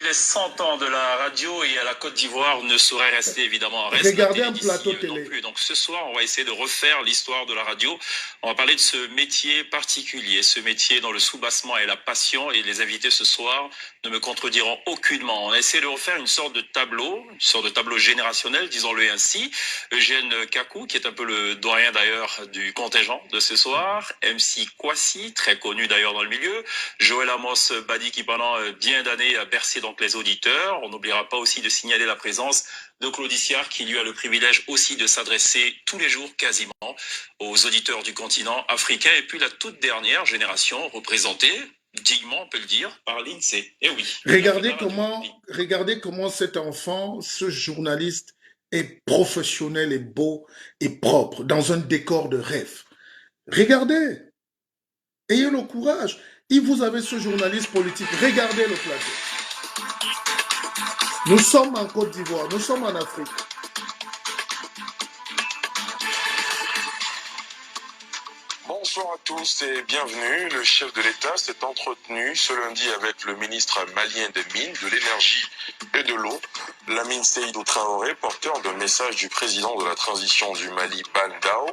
Les 100 ans de la radio et à la Côte d'Ivoire ne sauraient rester évidemment en reste. Regardez un plateau télé. Non plus. Donc ce soir, on va essayer de refaire l'histoire de la radio. On va parler de ce métier particulier, ce métier dont le soubassement est la passion. Et les invités ce soir ne me contrediront aucunement. On a essayé de refaire une sorte de tableau générationnel, disons-le ainsi. Eugène Kakou, qui est un peu le doyen d'ailleurs du contingent de ce soir. MC Kwasi, très connu d'ailleurs dans le milieu. Joël Amos Badi, qui pendant bien d'années a bercé donc les auditeurs. On n'oubliera pas aussi de signaler la présence de Claudiciard, qui lui a le privilège aussi de s'adresser tous les jours quasiment aux auditeurs du continent africain. Et puis la toute dernière génération représentée, dignement on peut le dire, par l'INSEE. Eh oui. Regardez comment cet enfant, ce journaliste est professionnel et beau et propre, dans un décor de rêve. Regardez. Ayez le courage. Et vous avez ce journaliste politique. Regardez le plateau. Nous sommes en Côte d'Ivoire. Nous sommes en Afrique. Bonsoir à tous et bienvenue. Le chef de l'État s'est entretenu ce lundi avec le ministre malien des Mines, de l'Énergie et de l'Eau, Lamine Seydou Traoré, porteur d'un message du président de la transition du Mali, Ban Gao.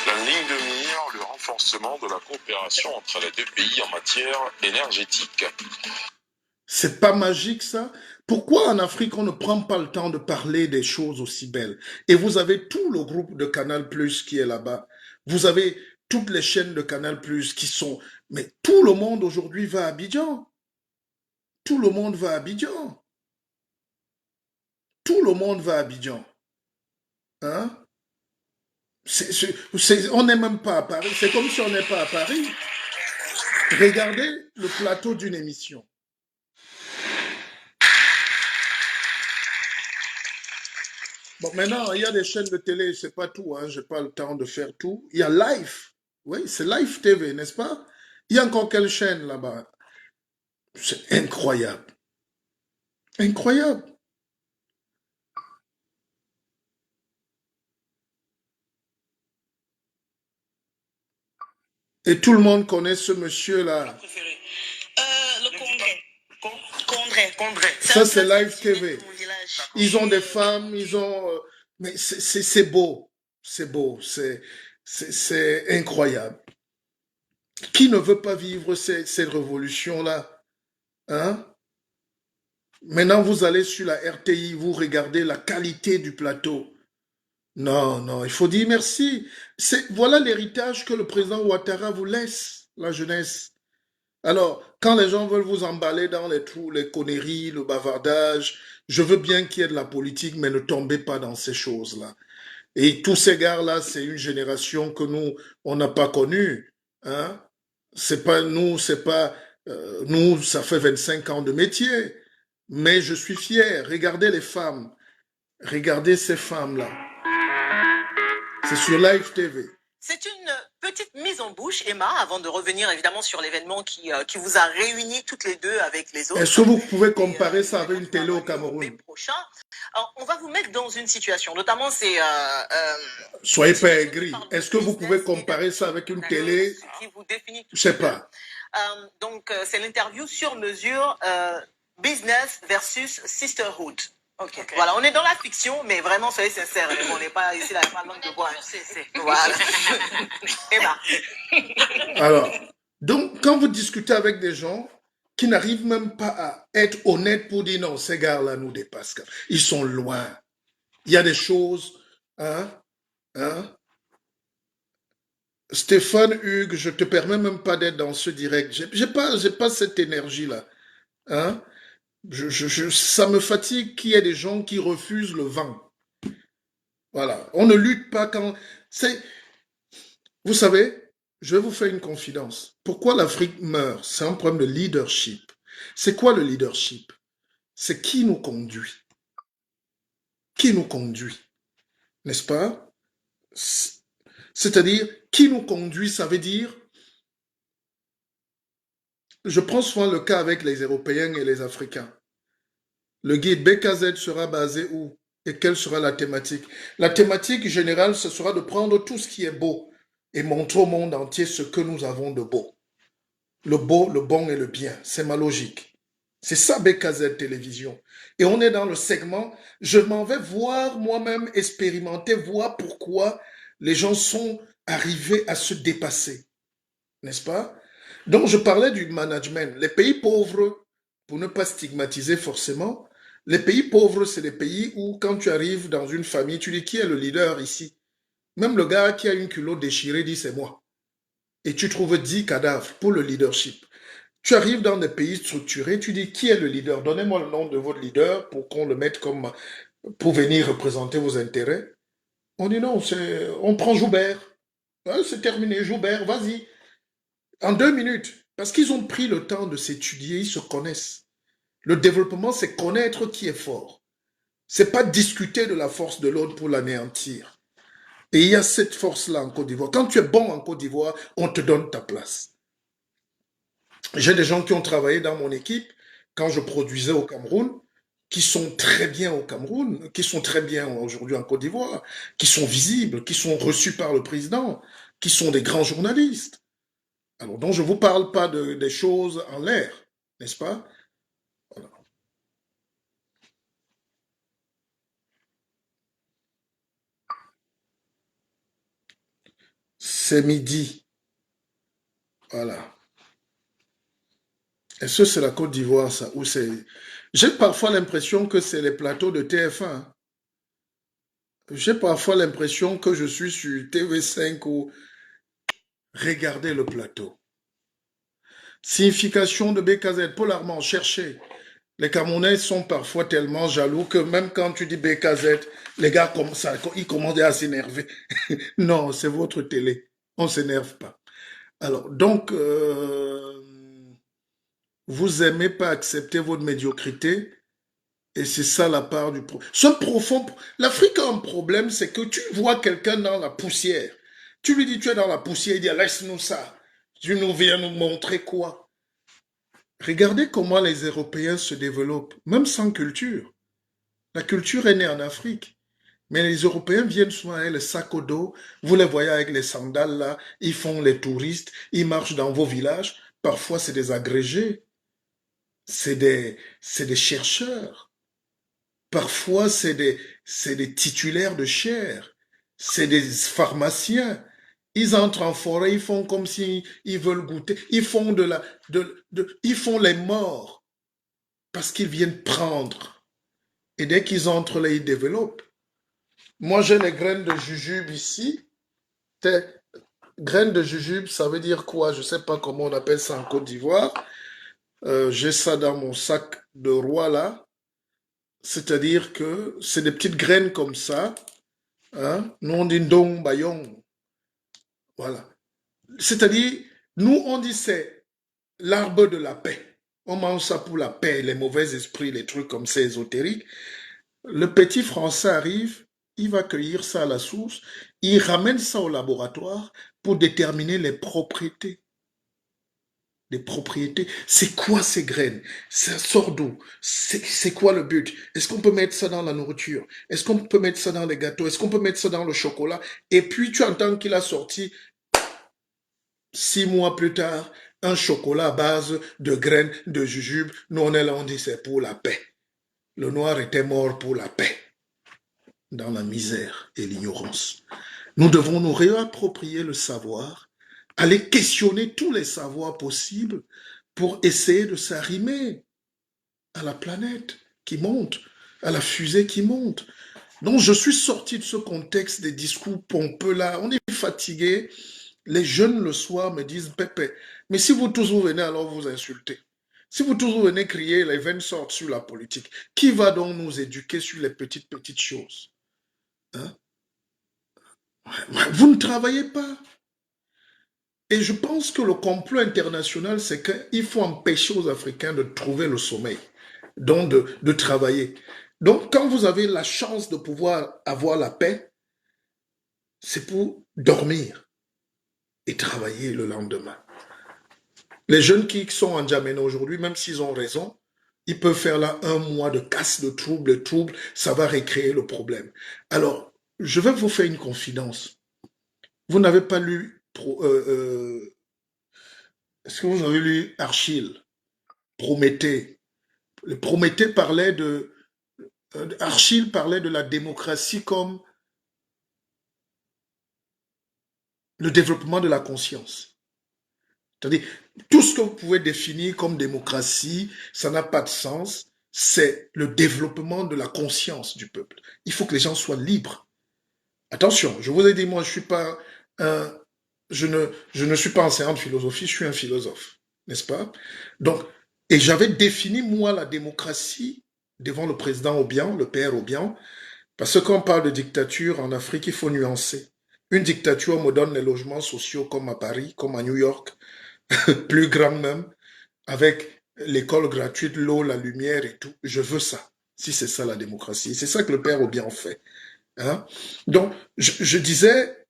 La ligne de mire, le renforcement de la coopération entre les deux pays en matière énergétique. C'est pas magique ça? Pourquoi en Afrique on ne prend pas le temps de parler des choses aussi belles? Et vous avez tout le groupe de Canal+ qui est là-bas. Vous avez toutes les chaînes de Canal+ qui sont... Mais tout le monde aujourd'hui va à Abidjan. Tout le monde va à Abidjan. Tout le monde va à Abidjan. Hein? On n'est même pas à Paris. C'est comme si on n'est pas à Paris. Regardez le plateau d'une émission. Bon, maintenant, il y a des chaînes de télé, c'est pas tout, hein, j'ai pas le temps de faire tout. Il y a Live, oui, c'est Live TV, n'est-ce pas? Il y a encore quelle chaîne là-bas? C'est incroyable. Incroyable. Et tout le monde connaît ce monsieur-là. Le Congrès. Congrès. Ça, c'est Live TV. Ils ont des femmes, ils ont... mais c'est beau. C'est beau. C'est incroyable. Qui ne veut pas vivre cette révolution-là? Hein? Maintenant, vous allez sur la RTI, vous regardez la qualité du plateau. Non, non, il faut dire merci. Voilà l'héritage que le président Ouattara vous laisse, la jeunesse. Alors, quand les gens veulent vous emballer dans les trous, les conneries, le bavardage, je veux bien qu'il y ait de la politique, mais ne tombez pas dans ces choses-là. Et tous ces gars-là, c'est une génération que nous, on n'a pas connue. Hein? C'est pas nous, nous, ça fait 25 ans de métier. Mais je suis fier. Regardez les femmes. Regardez ces femmes-là. C'est sur Live TV. C'est une petite mise en bouche, Emma, avant de revenir évidemment sur l'événement qui vous a réunis toutes les deux avec les autres. Est-ce que vous pouvez comparer ça avec une télé au Cameroun? Alors, on va vous mettre dans une situation, notamment c'est... Soyez pas aigris. Est-ce que vous pouvez comparer ça avec une télé? Je sais pas. Donc, c'est l'interview sur mesure Business versus Sisterhood. Okay. Voilà, on est dans la fiction, mais vraiment, soyez sincères, on n'est pas ici la langue de bois. Voilà. Emma. Alors, donc, quand vous discutez avec des gens qui n'arrivent même pas à être honnêtes pour dire non, ces gars-là nous dépassent. Ils sont loin. Il y a des choses, hein? Stéphane Hugues, je te permets même pas d'être dans ce direct. J'ai pas cette énergie-là. Hein? Ça me fatigue qu'il y ait des gens qui refusent le vent. Voilà. On ne lutte pas quand... Vous savez, je vais vous faire une confidence. Pourquoi l'Afrique meurt? C'est un problème de leadership. C'est quoi le leadership? C'est qui nous conduit. Qui nous conduit? N'est-ce pas? C'est-à-dire, qui nous conduit, ça veut dire... Je prends souvent le cas avec les Européens et les Africains. Le guide BKZ sera basé où? Et quelle sera la thématique? La thématique générale, ce sera de prendre tout ce qui est beau et montrer au monde entier ce que nous avons de beau. Le beau, le bon et le bien. C'est ma logique. C'est ça BKZ Télévision. Et on est dans le segment, je m'en vais voir moi-même, expérimenter, voir pourquoi les gens sont arrivés à se dépasser. N'est-ce pas? Donc, je parlais du management. Les pays pauvres, pour ne pas stigmatiser forcément, les pays pauvres, c'est les pays où, quand tu arrives dans une famille, tu dis qui est le leader ici? Même le gars qui a une culotte déchirée dit c'est moi. Et tu trouves 10 cadavres pour le leadership. Tu arrives dans des pays structurés, tu dis qui est le leader? Donnez-moi le nom de votre leader pour qu'on le mette comme pour venir représenter vos intérêts. On dit non, on prend Joubert. C'est terminé, Joubert, vas-y. En 2 minutes, parce qu'ils ont pris le temps de s'étudier, ils se connaissent. Le développement, c'est connaître qui est fort. C'est pas discuter de la force de l'autre pour l'anéantir. Et il y a cette force-là en Côte d'Ivoire. Quand tu es bon en Côte d'Ivoire, on te donne ta place. J'ai des gens qui ont travaillé dans mon équipe quand je produisais au Cameroun, qui sont très bien au Cameroun, qui sont très bien aujourd'hui en Côte d'Ivoire, qui sont visibles, qui sont reçus par le président. qui sont des grands journalistes. Alors, donc, je ne vous parle pas des choses en l'air, n'est-ce pas? Voilà. C'est midi. Voilà. Est-ce que c'est la Côte d'Ivoire, ça? Ou c'est... J'ai parfois l'impression que c'est les plateaux de TF1. J'ai parfois l'impression que je suis sur TV5 ou regardez le plateau. Signification de BKZ, Paul Armand, cherchez. Les Camerounais sont parfois tellement jaloux que même quand tu dis BKZ, les gars ils commencent à s'énerver. Non, c'est votre télé. On ne s'énerve pas. Alors, donc, vous aimez pas accepter votre médiocrité et c'est ça la part du problème. Ce profond... L'Afrique a un problème, c'est que tu vois quelqu'un dans la poussière. Tu lui dis, tu es dans la poussière, il dit, laisse-nous ça. Tu nous viens nous montrer quoi? Regardez comment les Européens se développent, même sans culture. La culture est née en Afrique. Mais les Européens viennent souvent avec le sac au dos. Vous les voyez avec les sandales là. Ils font les touristes. Ils marchent dans vos villages. Parfois, c'est des agrégés. C'est des chercheurs. Parfois, c'est des titulaires de chaire. C'est des pharmaciens. Ils entrent en forêt, ils font comme s'ils veulent goûter. Ils font ils font les morts parce qu'ils viennent prendre. Et dès qu'ils entrent là, ils développent. Moi, j'ai les graines de jujube ici. Graines de jujube, ça veut dire quoi? Je ne sais pas comment on appelle ça en Côte d'Ivoire. J'ai ça dans mon sac de roi là. C'est-à-dire que c'est des petites graines comme ça. Hein? Nous, on dit ndong bayong. Voilà. C'est-à-dire, nous, on dit c'est l'arbre de la paix. On mange ça pour la paix, les mauvais esprits, les trucs comme ça ésotériques. Le petit Français arrive, il va cueillir ça à la source, il ramène ça au laboratoire pour déterminer les propriétés. Les propriétés. C'est quoi ces graines? Ça sort d'où? C'est quoi le but? Est-ce qu'on peut mettre ça dans la nourriture? Est-ce qu'on peut mettre ça dans les gâteaux? Est-ce qu'on peut mettre ça dans le chocolat? Et puis tu entends qu'il a sorti 6 mois plus tard un chocolat à base de graines de jujube. Nous on est là, on dit c'est pour la paix. Le noir était mort pour la paix, dans la misère et l'ignorance. Nous devons nous réapproprier le savoir, aller questionner tous les savoirs possibles pour essayer de s'arrimer à la planète qui monte, à la fusée qui monte. Donc je suis sorti de ce contexte des discours pompeux là, on est fatigué. Les jeunes le soir me disent, Pépé, mais si vous tous vous venez alors vous insultez. Si vous tous vous venez crier, les veines sortent sur la politique. Qui va donc nous éduquer sur les petites choses? Hein? Vous ne travaillez pas. Et je pense que le complot international, c'est qu'il faut empêcher aux Africains de trouver le sommeil, donc de travailler. Donc, quand vous avez la chance de pouvoir avoir la paix, c'est pour dormir et travailler le lendemain. Les jeunes qui sont en Djamena aujourd'hui, même s'ils ont raison, ils peuvent faire là 1 mois de casse, de troubles, ça va recréer le problème. Alors, je vais vous faire une confidence. Vous n'avez pas lu... Est-ce que vous avez lu Achille, Prométhée? Prométhée parlait de... Achille parlait de la démocratie comme le développement de la conscience. C'est-à-dire, tout ce que vous pouvez définir comme démocratie, ça n'a pas de sens. C'est le développement de la conscience du peuple. Il faut que les gens soient libres. Attention, je vous ai dit, moi, je ne suis pas enseignant de philosophie, je suis un philosophe, n'est-ce pas? Donc, et j'avais défini, moi, la démocratie devant le président Obiang, le père Obiang, parce que quand on parle de dictature en Afrique, il faut nuancer. Une dictature me donne les logements sociaux comme à Paris, comme à New York, plus grand même, avec l'école gratuite, l'eau, la lumière et tout. Je veux ça, si c'est ça la démocratie. C'est ça que le père Obiang fait. Hein? Donc, je disais,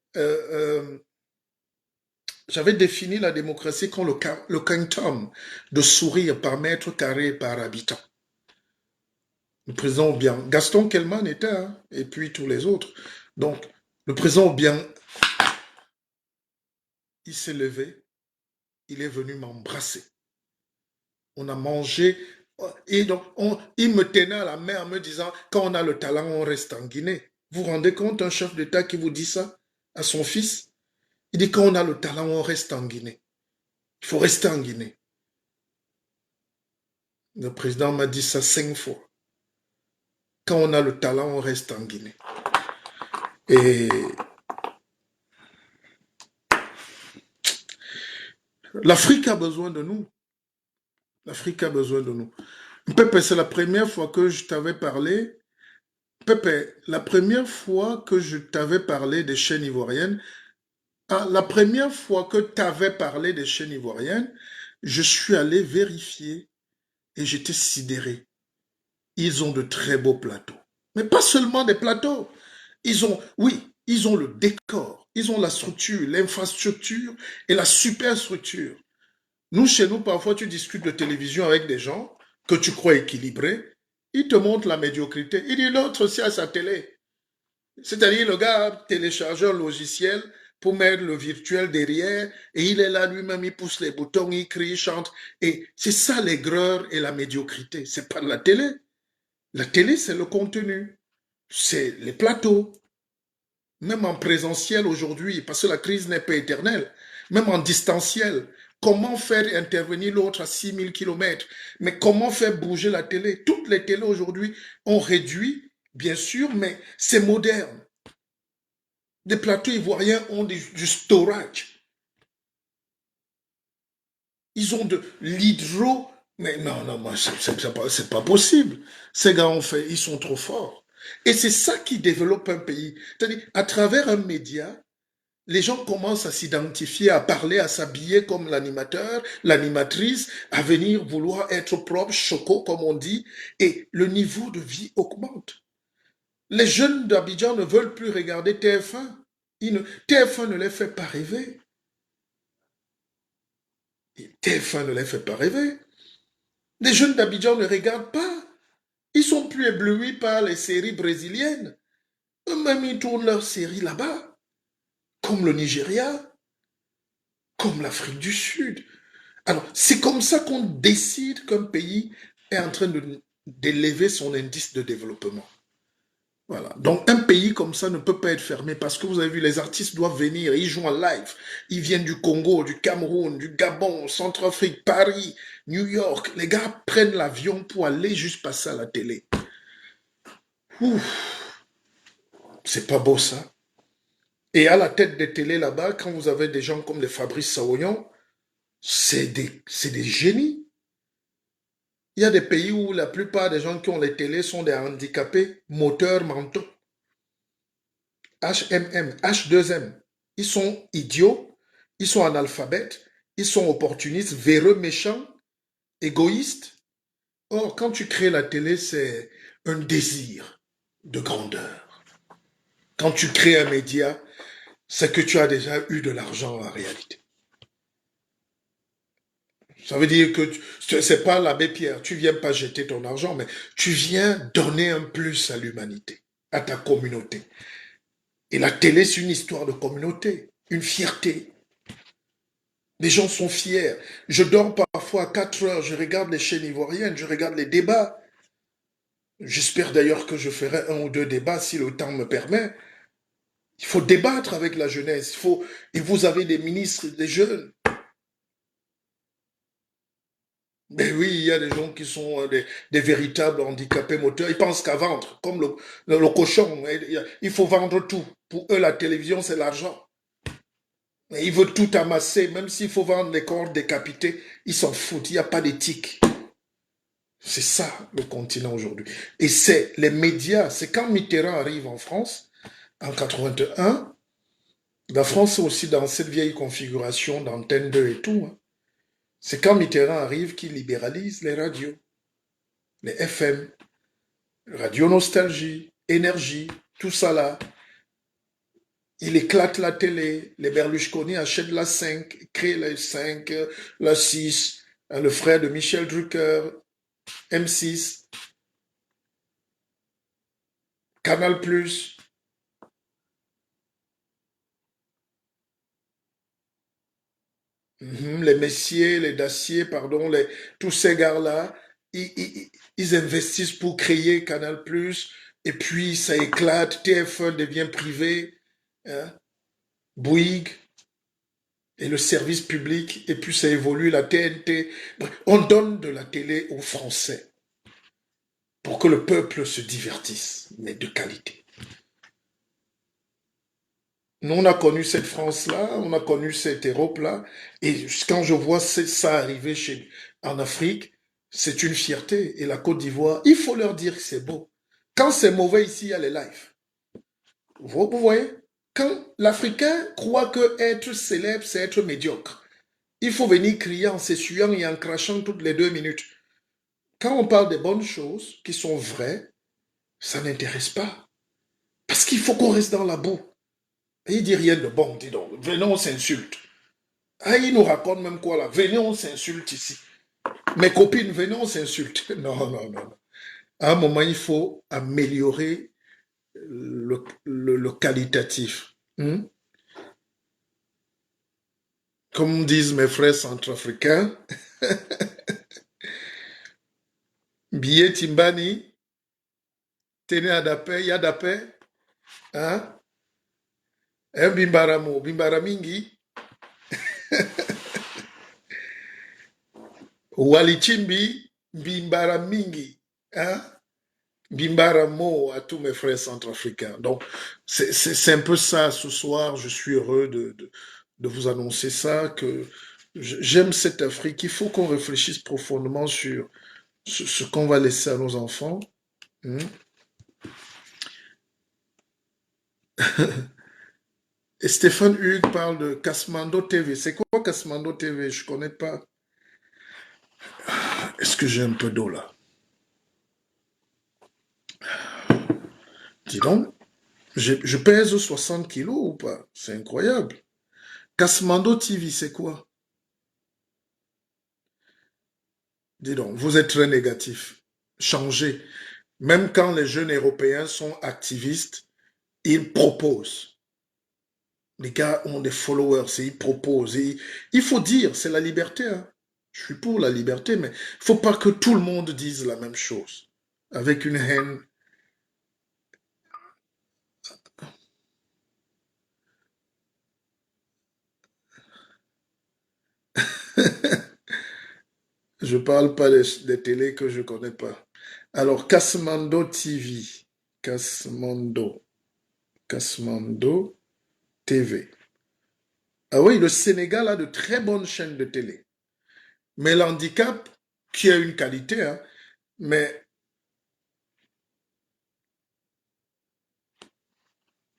j'avais défini la démocratie comme le quantum de sourire par mètre carré par habitant. Le président Obiang, Gaston Kelman était, hein, et puis tous les autres. Donc, le président Obiang il s'est levé, il est venu m'embrasser. On a mangé, et donc il me tenait à la main en me disant, quand on a le talent, on reste en Guinée. Vous vous rendez compte, un chef d'État qui vous dit ça à son fils? Il dit, quand on a le talent, on reste en Guinée. Il faut rester en Guinée. Le président m'a dit ça 5 fois. Quand on a le talent, on reste en Guinée. Et l'Afrique a besoin de nous. L'Afrique a besoin de nous. Pépé, c'est la première fois que je t'avais parlé. Pépé, la première fois que je t'avais parlé des chaînes ivoiriennes, la première fois que tu avais parlé des chaînes ivoiriennes, je suis allé vérifier et j'étais sidéré. Ils ont de très beaux plateaux. Mais pas seulement des plateaux. Ils ont le décor, ils ont la structure, l'infrastructure et la superstructure. Nous, chez nous, parfois, tu discutes de télévision avec des gens que tu crois équilibrés, ils te montrent la médiocrité. Il dit l'autre aussi à sa télé. C'est-à-dire, le gars télécharge un logiciel pour mettre le virtuel derrière, et il est là lui-même, il pousse les boutons, il crie, il chante. Et c'est ça l'aigreur et la médiocrité. C'est pas de la télé. La télé, c'est le contenu. C'est les plateaux. Même en présentiel aujourd'hui, parce que la crise n'est pas éternelle, même en distanciel, comment faire intervenir l'autre à 6000 km? Mais comment faire bouger la télé? Toutes les télés aujourd'hui ont réduit, bien sûr, mais c'est moderne. Les plateaux ivoiriens ont du storage. Ils ont de l'hydro. Mais non, c'est pas possible. Ces gars ils sont trop forts. Et c'est ça qui développe un pays. C'est-à-dire, à travers un média, les gens commencent à s'identifier, à parler, à s'habiller comme l'animateur, l'animatrice, à venir vouloir être propre, choco, comme on dit, et le niveau de vie augmente. Les jeunes d'Abidjan ne veulent plus regarder TF1. TF1 ne les fait pas rêver. TF1 ne les fait pas rêver. Les jeunes d'Abidjan ne regardent pas. Ils sont plus éblouis par les séries brésiliennes. Eux-mêmes, ils tournent leurs séries là-bas, comme le Nigeria, comme l'Afrique du Sud. Alors, c'est comme ça qu'on décide qu'un pays est en train d'élever son indice de développement. Voilà. Donc, un pays comme ça ne peut pas être fermé parce que vous avez vu, les artistes doivent venir, ils jouent en live. Ils viennent du Congo, du Cameroun, du Gabon, Centrafrique, Paris, New York. Les gars prennent l'avion pour aller juste passer à la télé. Ouf, c'est pas beau ça. Et à la tête des télés là-bas, quand vous avez des gens comme les Fabrice Saoyon, c'est des génies. Il y a des pays où la plupart des gens qui ont les télés sont des handicapés moteurs mentaux. HMM, H2M. Ils sont idiots, ils sont analphabètes, ils sont opportunistes, véreux, méchants, égoïstes. Or, quand tu crées la télé, c'est un désir de grandeur. Quand tu crées un média, c'est que tu as déjà eu de l'argent en réalité. Ça veut dire que c'est pas l'abbé Pierre, tu viens pas jeter ton argent, mais tu viens donner un plus à l'humanité, à ta communauté. Et la télé, c'est une histoire de communauté, une fierté. Les gens sont fiers. Je dors parfois à 4 heures, je regarde les chaînes ivoiriennes, je regarde les débats. J'espère d'ailleurs que je ferai 1 ou 2 débats si le temps me permet. Il faut débattre avec la jeunesse. Et vous avez des ministres, des jeunes. Mais oui, il y a des gens qui sont des véritables handicapés moteurs. Ils pensent qu'à vendre, comme le cochon. Il faut vendre tout. Pour eux, la télévision, c'est l'argent. Ils veulent tout amasser, même s'il faut vendre les corps décapités. Ils s'en foutent, il n'y a pas d'éthique. C'est ça, le continent aujourd'hui. Et c'est les médias. C'est quand Mitterrand arrive en France, en 81, la France est aussi dans cette vieille configuration d'antenne 2 et tout. C'est quand Mitterrand arrive qu'il libéralise les radios, les FM, Radio Nostalgie, Énergie, tout ça là. Il éclate la télé, les Berlusconi achètent la 5, créent la 5, la 6, le frère de Michel Drucker, M6, Canal+. Les Messier, les Dacier, pardon, tous ces gars-là, ils investissent pour créer Canal+, et puis ça éclate, TF1 devient privé, hein, Bouygues, et le service public, et puis ça évolue, la TNT. Bref, on donne de la télé aux Français pour que le peuple se divertisse, mais de qualité. Nous, on a connu cette France-là, on a connu cette Europe-là, et quand je vois ça arriver en Afrique, c'est une fierté. Et la Côte d'Ivoire, il faut leur dire que c'est beau. Quand c'est mauvais ici, il y a les lives. Vous voyez? Quand l'Africain croit que être célèbre, c'est être médiocre, il faut venir crier en s'essuyant et en crachant toutes les 2 minutes. Quand on parle des bonnes choses qui sont vraies, ça n'intéresse pas. Parce qu'il faut qu'on reste dans la boue. Et il dit rien de bon, dis donc. Venez, on s'insulte. Ah, il nous raconte même quoi là? Venez, on s'insulte ici. Mes copines, venez, on s'insulte. Non, non, non. À un moment, il faut améliorer le qualitatif. Comme disent mes frères centrafricains, billet timbani, tenez à dapé, ya dapé, hein? Bimbaramo, bimbaramingi, walichimbi, bimbaramingi, hein? Bimbaramo à tous mes frères centrafricains. Donc, c'est un peu ça ce soir. Je suis heureux de vous annoncer ça, que j'aime cette Afrique. Il faut qu'on réfléchisse profondément sur ce qu'on va laisser à nos enfants. Et Stéphane Hugues parle de Kasmando TV. C'est quoi Kasmando TV? Je connais pas. Est-ce que j'ai un peu d'eau là? Dis donc, je pèse 60 kilos ou pas? C'est incroyable. Kasmando TV, c'est quoi? Dis donc, vous êtes très négatif. Changez. Même quand les jeunes européens sont activistes, ils proposent. Les gars ont des followers et ils proposent. Il faut dire, c'est la liberté. Hein. Je suis pour la liberté, mais il ne faut pas que tout le monde dise la même chose. Avec une haine. Je ne parle pas des télés que je ne connais pas. Alors, Kasmando TV. Kasmando TV. Ah oui, le Sénégal a de très bonnes chaînes de télé. Mais l'handicap, qui a une qualité, hein, mais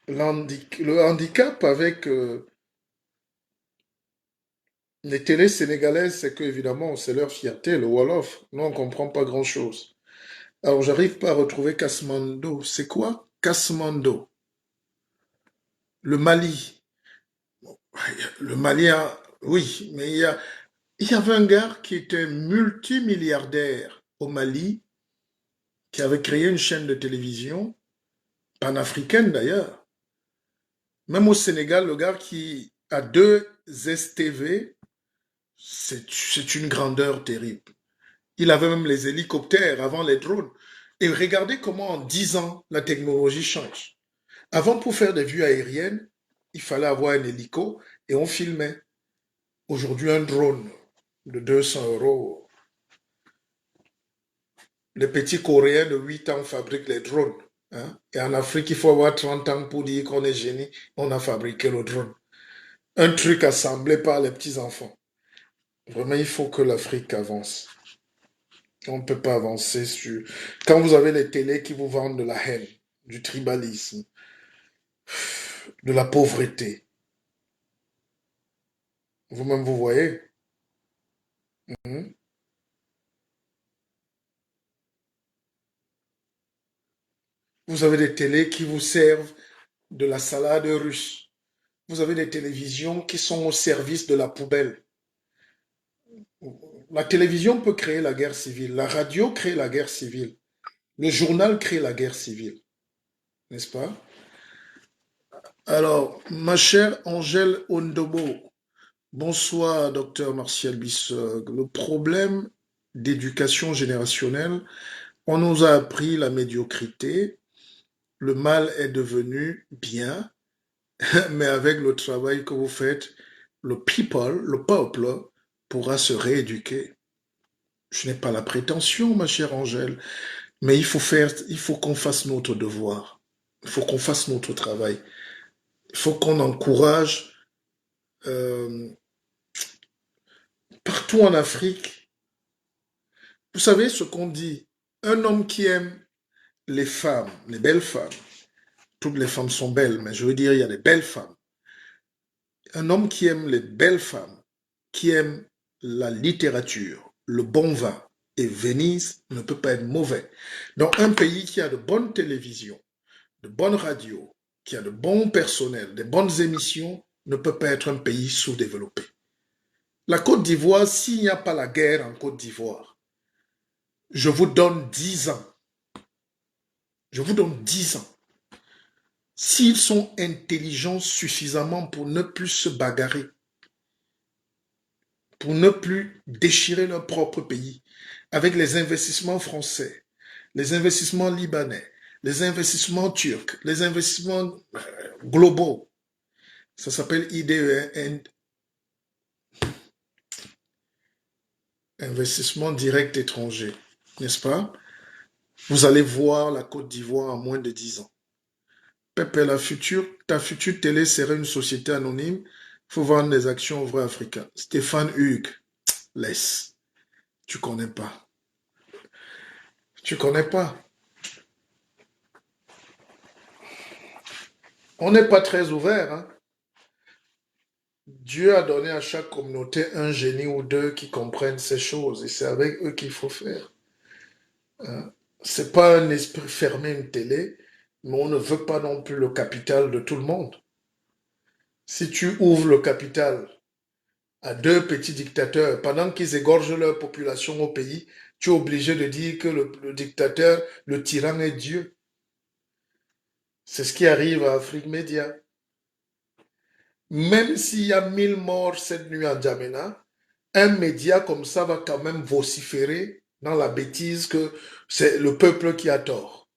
le handicap avec les télés sénégalaises, c'est que évidemment, c'est leur fierté, le Wolof. Nous, on ne comprend pas grand-chose. Alors, j'arrive pas à retrouver Kasmando. C'est quoi Kasmando? Le Mali. Le Mali, oui, mais il y avait un gars qui était multimilliardaire au Mali, qui avait créé une chaîne de télévision, panafricaine d'ailleurs. Même au Sénégal, le gars qui a 2 STV, c'est une grandeur terrible. Il avait même les hélicoptères avant les drones. Et regardez comment en 10 ans, la technologie change. Avant, pour faire des vues aériennes, il fallait avoir un hélico et on filmait. Aujourd'hui, un drone de 200 €. Les petits Coréens de 8 ans fabriquent les drones. Hein? Et en Afrique, il faut avoir 30 ans pour dire qu'on est génie. On a fabriqué le drone. Un truc assemblé par les petits-enfants. Vraiment, il faut que l'Afrique avance. On ne peut pas avancer sur... Quand vous avez les télés qui vous vendent de la haine, du tribalisme, de la pauvreté, vous-même vous voyez. Vous avez des télés qui vous servent de la salade russe. Vous avez des télévisions qui sont au service de la poubelle. La télévision peut créer la guerre civile. La radio crée la guerre civile. Le journal crée la guerre civile. N'est-ce pas? Alors, ma chère Angèle Ondobo, Bonsoir, docteur Martial Bissog. Le problème d'éducation générationnelle, on nous a appris la médiocrité, le mal est devenu bien, mais avec le travail que vous faites, le peuple, pourra se rééduquer. Je n'ai pas la prétention, ma chère Angèle, mais il faut qu'on fasse notre devoir. Il faut qu'on fasse notre travail. Il faut qu'on encourage euh, partout en Afrique. Vous savez ce qu'on dit, un homme qui aime les femmes, les belles femmes, toutes les femmes sont belles, mais je veux dire, il y a des belles femmes. Un homme qui aime les belles femmes, qui aime la littérature, le bon vin et Venise ne peut pas être mauvais. Donc un pays qui a de bonnes télévisions, de bonnes radios, qui a de bons personnels, de bonnes émissions, ne peut pas être un pays sous-développé. La Côte d'Ivoire, s'il n'y a pas la guerre en Côte d'Ivoire, je vous donne 10 ans. Je vous donne 10 ans. S'ils sont intelligents suffisamment pour ne plus se bagarrer, pour ne plus déchirer leur propre pays, avec les investissements français, les investissements libanais, les investissements turcs, les investissements globaux, ça s'appelle IDE, investissement direct étranger, n'est-ce pas? Vous allez voir la Côte d'Ivoire en moins de 10 ans. Pepe, ta future télé serait une société anonyme. Il faut vendre des actions aux vrais Africains. Stéphane Hugues, laisse. Tu connais pas. Tu connais pas. On n'est pas très ouvert. Hein? Dieu a donné à chaque communauté un génie ou deux qui comprennent ces choses. Et c'est avec eux qu'il faut faire. Hein? C'est pas un esprit fermé, une télé, mais on ne veut pas non plus le capital de tout le monde. Si tu ouvres le capital à deux petits dictateurs, pendant qu'ils égorgent leur population au pays, tu es obligé de dire que le dictateur, le tyran est Dieu. C'est ce qui arrive à Afrique Média. Même s'il y a 1000 morts cette nuit en Djamena, un média comme ça va quand même vociférer dans la bêtise que c'est le peuple qui a tort.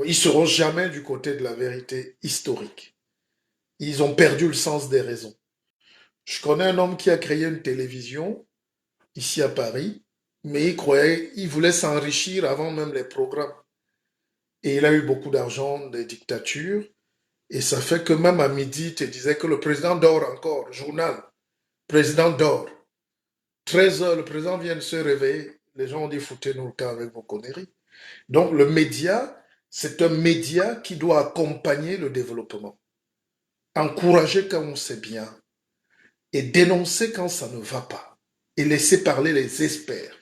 Ils ne seront jamais du côté de la vérité historique. Ils ont perdu le sens des raisons. Je connais un homme qui a créé une télévision ici à Paris, mais il voulait s'enrichir avant même les programmes. Et il a eu beaucoup d'argent des dictatures, et ça fait que même à midi, il te disait que le président dort encore, journal, président dort. 13 heures, le président vient de se réveiller, les gens ont dit foutez-nous le camp avec vos conneries. Donc le média, c'est un média qui doit accompagner le développement, encourager quand on sait bien, et dénoncer quand ça ne va pas, et laisser parler les experts.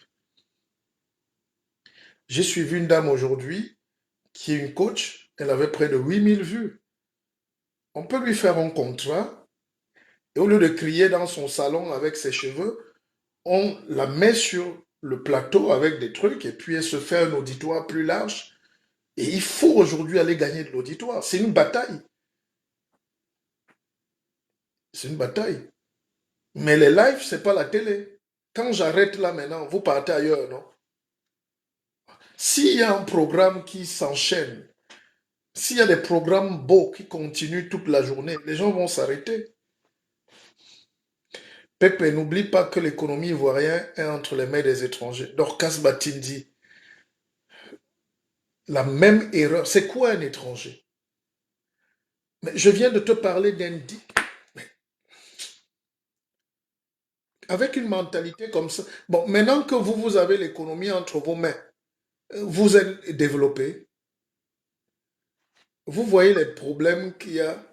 J'ai suivi une dame aujourd'hui, qui est une coach, elle avait près de 8000 vues. On peut lui faire un contrat, et au lieu de crier dans son salon avec ses cheveux, on la met sur le plateau avec des trucs, et puis elle se fait un auditoire plus large. Et il faut aujourd'hui aller gagner de l'auditoire. C'est une bataille. C'est une bataille. Mais les lives, c'est pas la télé. Quand j'arrête là maintenant, vous partez ailleurs, non? S'il y a un programme qui s'enchaîne, s'il y a des programmes beaux qui continuent toute la journée, les gens vont s'arrêter. Pepe, n'oublie pas que l'économie ivoirienne est entre les mains des étrangers. Dorcas Batindi, la même erreur. C'est quoi un étranger? Mais je viens de te parler avec une mentalité comme ça. Bon, maintenant que vous avez l'économie entre vos mains, vous êtes développé, vous voyez les problèmes qu'il y a.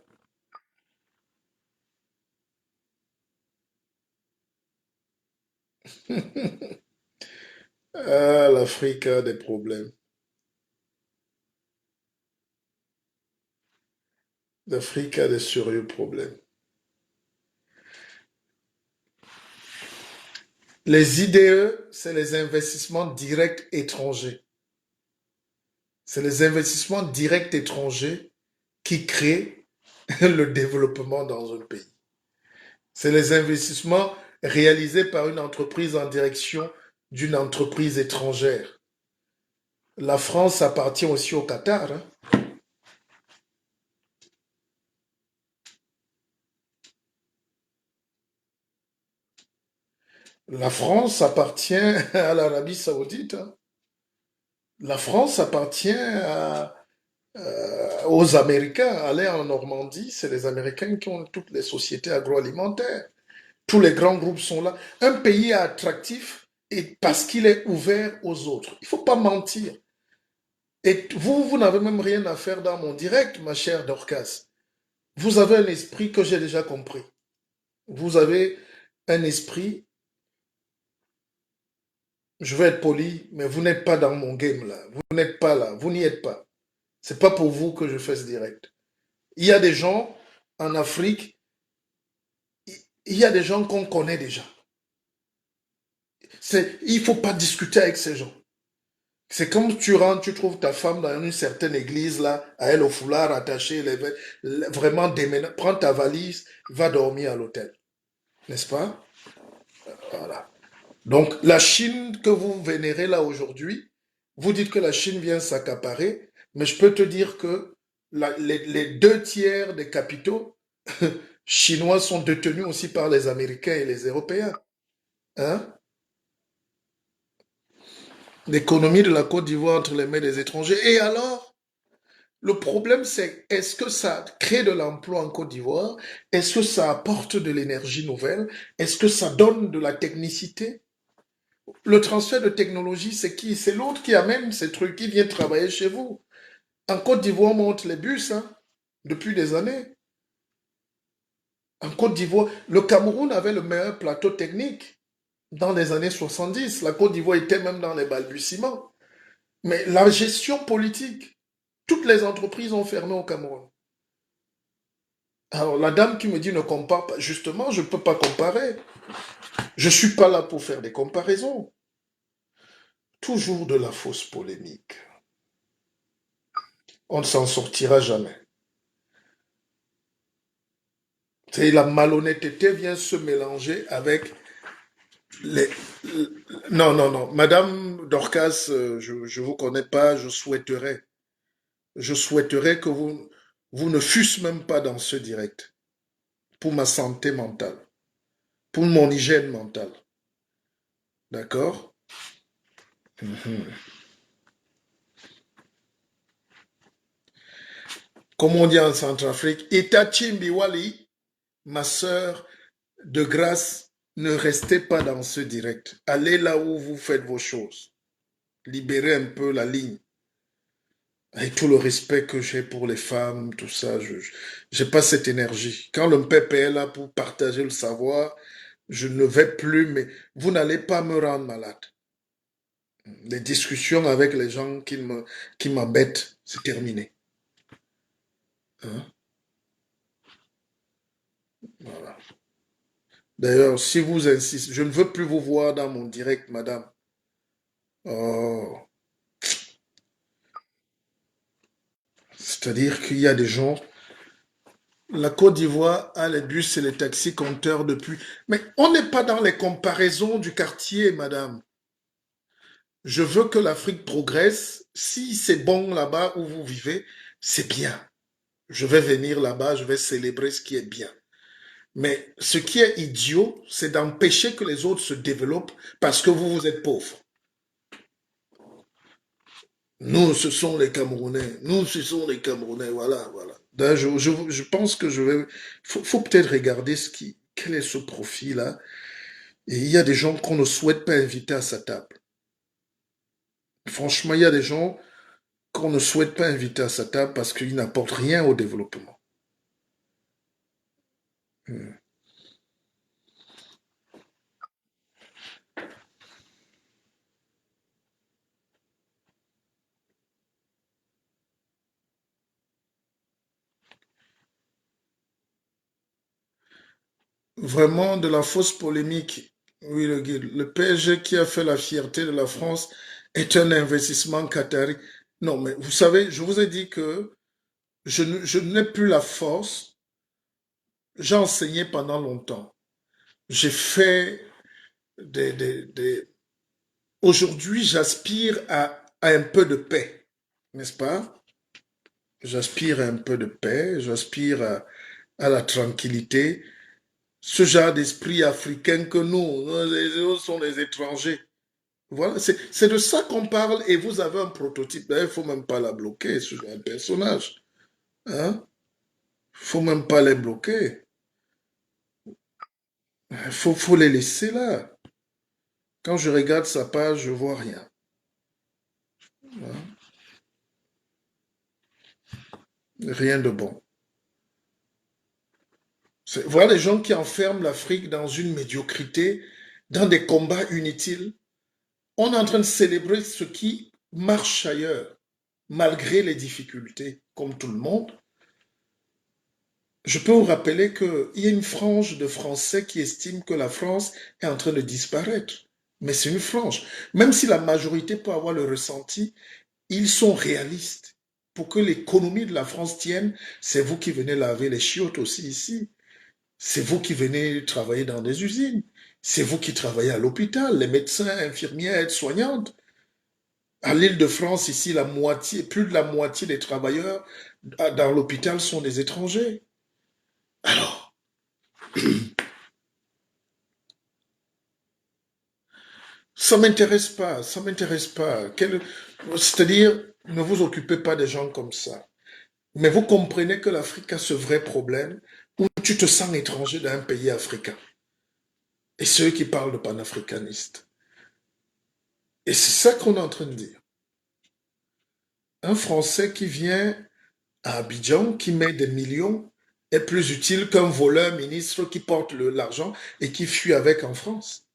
Ah, l'Afrique a des problèmes. L'Afrique a des sérieux problèmes. Les IDE, c'est les investissements directs étrangers. C'est les investissements directs étrangers qui créent le développement dans un pays. C'est les investissements réalisés par une entreprise en direction d'une entreprise étrangère. La France appartient aussi au Qatar, hein. La France appartient à l'Arabie Saoudite, hein. La France appartient aux Américains. Allez en Normandie, c'est les Américains qui ont toutes les sociétés agroalimentaires. Tous les grands groupes sont là. Un pays est attractif et parce qu'il est ouvert aux autres. Il ne faut pas mentir. Et vous n'avez même rien à faire dans mon direct, ma chère Dorcas. Vous avez un esprit que j'ai déjà compris. Vous avez un esprit, je vais être poli, mais vous n'êtes pas dans mon game là. Vous n'êtes pas là. Vous n'y êtes pas. C'est pas pour vous que je fais ce direct. Il y a des gens en Afrique, il y a des gens qu'on connaît déjà. Il ne faut pas discuter avec ces gens. C'est comme tu rentres, tu trouves ta femme dans une certaine église, là, à elle au foulard attaché, vraiment déménage, prends ta valise, va dormir à l'hôtel. N'est-ce pas? Voilà. Donc, la Chine que vous vénérez là aujourd'hui, vous dites que la Chine vient s'accaparer, mais je peux te dire que les 2 tiers des capitaux chinois sont détenus aussi par les Américains et les Européens. Hein? L'économie de la Côte d'Ivoire entre les mains des étrangers. Et alors, le problème, c'est est-ce que ça crée de l'emploi en Côte d'Ivoire? Est-ce que ça apporte de l'énergie nouvelle? Est-ce que ça donne de la technicité? Le transfert de technologie, c'est qui? C'est l'autre qui amène ces trucs, qui vient travailler chez vous. En Côte d'Ivoire, on monte les bus, hein, depuis des années. En Côte d'Ivoire, le Cameroun avait le meilleur plateau technique dans les années 70. La Côte d'Ivoire était même dans les balbutiements. Mais la gestion politique, toutes les entreprises ont fermé au Cameroun. Alors la dame qui me dit ne compare pas, justement, je ne peux pas comparer. Je ne suis pas là pour faire des comparaisons. Toujours de la fausse polémique. On ne s'en sortira jamais. C'est la malhonnêteté vient se mélanger avec les... Non, non, non. Madame Dorcas, je ne vous connais pas, je souhaiterais que vous ne fussiez même pas dans ce direct pour ma santé mentale, pour mon hygiène mentale. D'accord? Comme on dit en Centrafrique, Itachimbiwali, ma sœur, de grâce, ne restez pas dans ce direct. Allez là où vous faites vos choses. Libérez un peu la ligne. Avec tout le respect que j'ai pour les femmes, tout ça, je n'ai pas cette énergie. Quand le peuple est là pour partager le savoir, je ne vais plus, mais vous n'allez pas me rendre malade. Les discussions avec les gens qui m'embêtent, c'est terminé. Hein? Voilà. D'ailleurs, si vous insistez, je ne veux plus vous voir dans mon direct, madame. Oh. C'est-à-dire qu'il y a des gens... La Côte d'Ivoire a les bus et les taxis compteurs depuis... Mais on n'est pas dans les comparaisons du quartier, madame. Je veux que l'Afrique progresse. Si c'est bon là-bas où vous vivez, c'est bien. Je vais venir là-bas, je vais célébrer ce qui est bien. Mais ce qui est idiot, c'est d'empêcher que les autres se développent parce que vous êtes pauvres. Nous, ce sont les Camerounais. Nous, ce sont les Camerounais. Voilà, voilà. Je pense que je vais... Faut peut-être regarder quel est ce profil-là. Et il y a des gens qu'on ne souhaite pas inviter à sa table. Franchement, il y a des gens qu'on ne souhaite pas inviter à sa table parce qu'ils n'apportent rien au développement. Vraiment de la fausse polémique. Oui, le guide. Le PSG qui a fait la fierté de la France est un investissement qatari. Non, mais vous savez, je vous ai dit que je n'ai plus la force. J'ai enseigné pendant longtemps. J'ai fait des... Aujourd'hui, j'aspire à un peu de paix, n'est-ce pas? J'aspire à un peu de paix, j'aspire à la tranquillité. Ce genre d'esprit africain que nous sont les étrangers. Voilà, c'est de ça qu'on parle et vous avez un prototype. Il ne faut même pas la bloquer, ce genre de personnage. Hein? Faut même pas les bloquer. Faut les laisser là. Quand je regarde sa page, je vois rien. Hein? Rien de bon. Voilà les gens qui enferment l'Afrique dans une médiocrité, dans des combats inutiles. On est en train de célébrer ce qui marche ailleurs, malgré les difficultés, comme tout le monde. Je peux vous rappeler qu'il y a une frange de Français qui estiment que la France est en train de disparaître. Mais c'est une frange. Même si la majorité peut avoir le ressenti, ils sont réalistes. Pour que l'économie de la France tienne, c'est vous qui venez laver les chiottes aussi ici. C'est vous qui venez travailler dans des usines. C'est vous qui travaillez à l'hôpital, les médecins, infirmières, aides-soignantes. À l'Île-de-France, ici, plus de la moitié des travailleurs dans l'hôpital sont des étrangers. Alors, ça m'intéresse pas, ça m'intéresse pas. C'est-à-dire, ne vous occupez pas des gens comme ça. Mais vous comprenez que l'Afrique a ce vrai problème où tu te sens étranger dans un pays africain. Et ceux qui parlent de panafricanistes. Et c'est ça qu'on est en train de dire. Un Français qui vient à Abidjan, qui met des millions, est plus utile qu'un voleur ministre qui porte l'argent et qui fuit avec en France.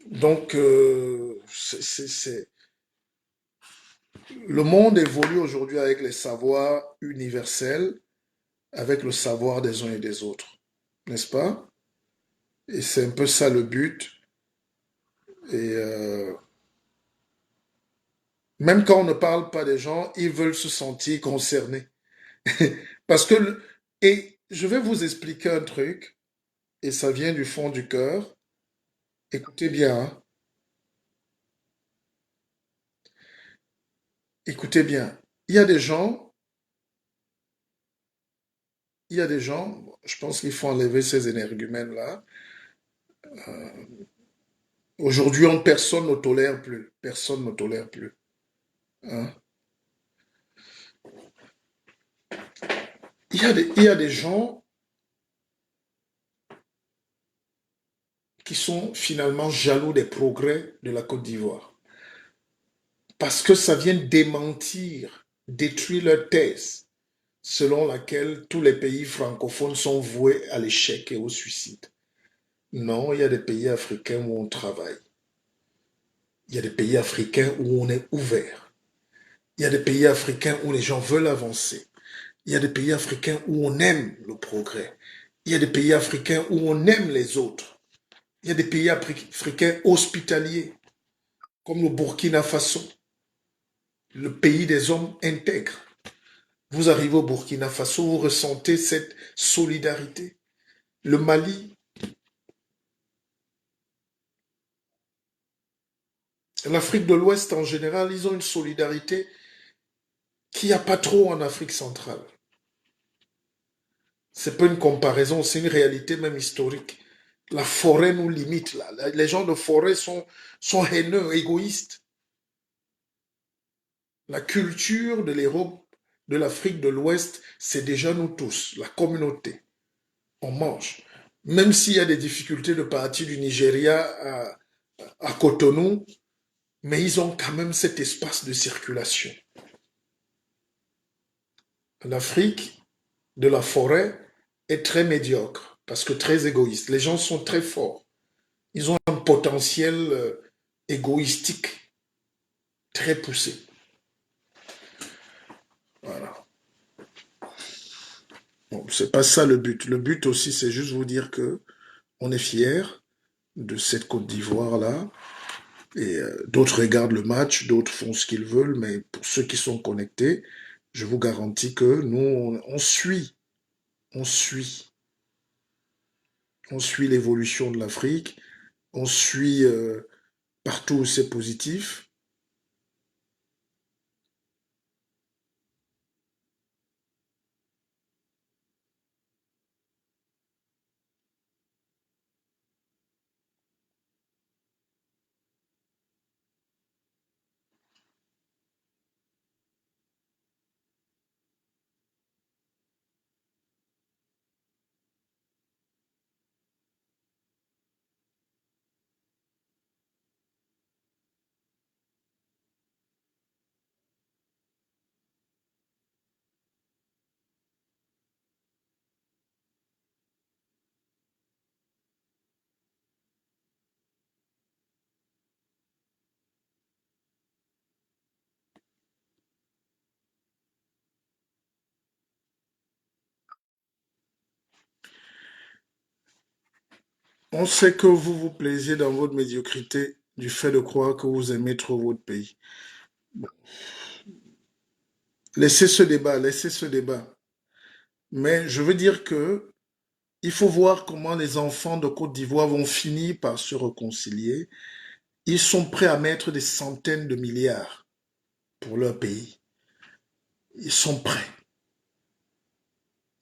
Donc, le monde évolue aujourd'hui avec les savoirs universels, avec le savoir des uns et des autres, n'est-ce pas? Et c'est un peu ça le but. Et même quand on ne parle pas des gens, ils veulent se sentir concernés. Parce que, et je vais vous expliquer un truc, et ça vient du fond du cœur. Écoutez bien, hein. Écoutez bien. Il y a des gens, je pense qu'il faut enlever ces énergumènes-là. Aujourd'hui, personne ne tolère plus. Personne ne tolère plus. Hein. Il y a des gens qui sont finalement jaloux des progrès de la Côte d'Ivoire. Parce que ça vient démentir, détruire leur thèse, selon laquelle tous les pays francophones sont voués à l'échec et au suicide. Non, il y a des pays africains où on travaille. Il y a des pays africains où on est ouvert. Il y a des pays africains où les gens veulent avancer. Il y a des pays africains où on aime le progrès. Il y a des pays africains où on aime les autres. Il y a des pays africains hospitaliers, comme le Burkina Faso, le pays des hommes intègres. Vous arrivez au Burkina Faso, vous ressentez cette solidarité. Le Mali, l'Afrique de l'Ouest en général, ils ont une solidarité qu'il n'y a pas trop en Afrique centrale. C'est pas une comparaison, c'est une réalité même historique. La forêt nous limite là. Les gens de forêt sont haineux, égoïstes. La culture de l'Europe, de l'Afrique de l'Ouest, c'est déjà nous tous, la communauté. On mange. Même s'il y a des difficultés de partir du Nigeria à Cotonou, mais ils ont quand même cet espace de circulation. L'Afrique de la forêt est très médiocre, parce que très égoïste. Les gens sont très forts. Ils ont un potentiel égoïstique très poussé. Voilà. Bon, c'est pas ça le but. Le but aussi, c'est juste vous dire que on est fiers de cette Côte d'Ivoire-là. Et d'autres regardent le match, d'autres font ce qu'ils veulent, mais pour ceux qui sont connectés, je vous garantis que nous, on suit, on suit, on suit l'évolution de l'Afrique, on suit partout où c'est positif. On sait que vous vous plaisez dans votre médiocrité du fait de croire que vous aimez trop votre pays. Laissez ce débat, laissez ce débat. Mais je veux dire que il faut voir comment les enfants de Côte d'Ivoire vont finir par se réconcilier. Ils sont prêts à mettre des centaines de milliards pour leur pays. Ils sont prêts.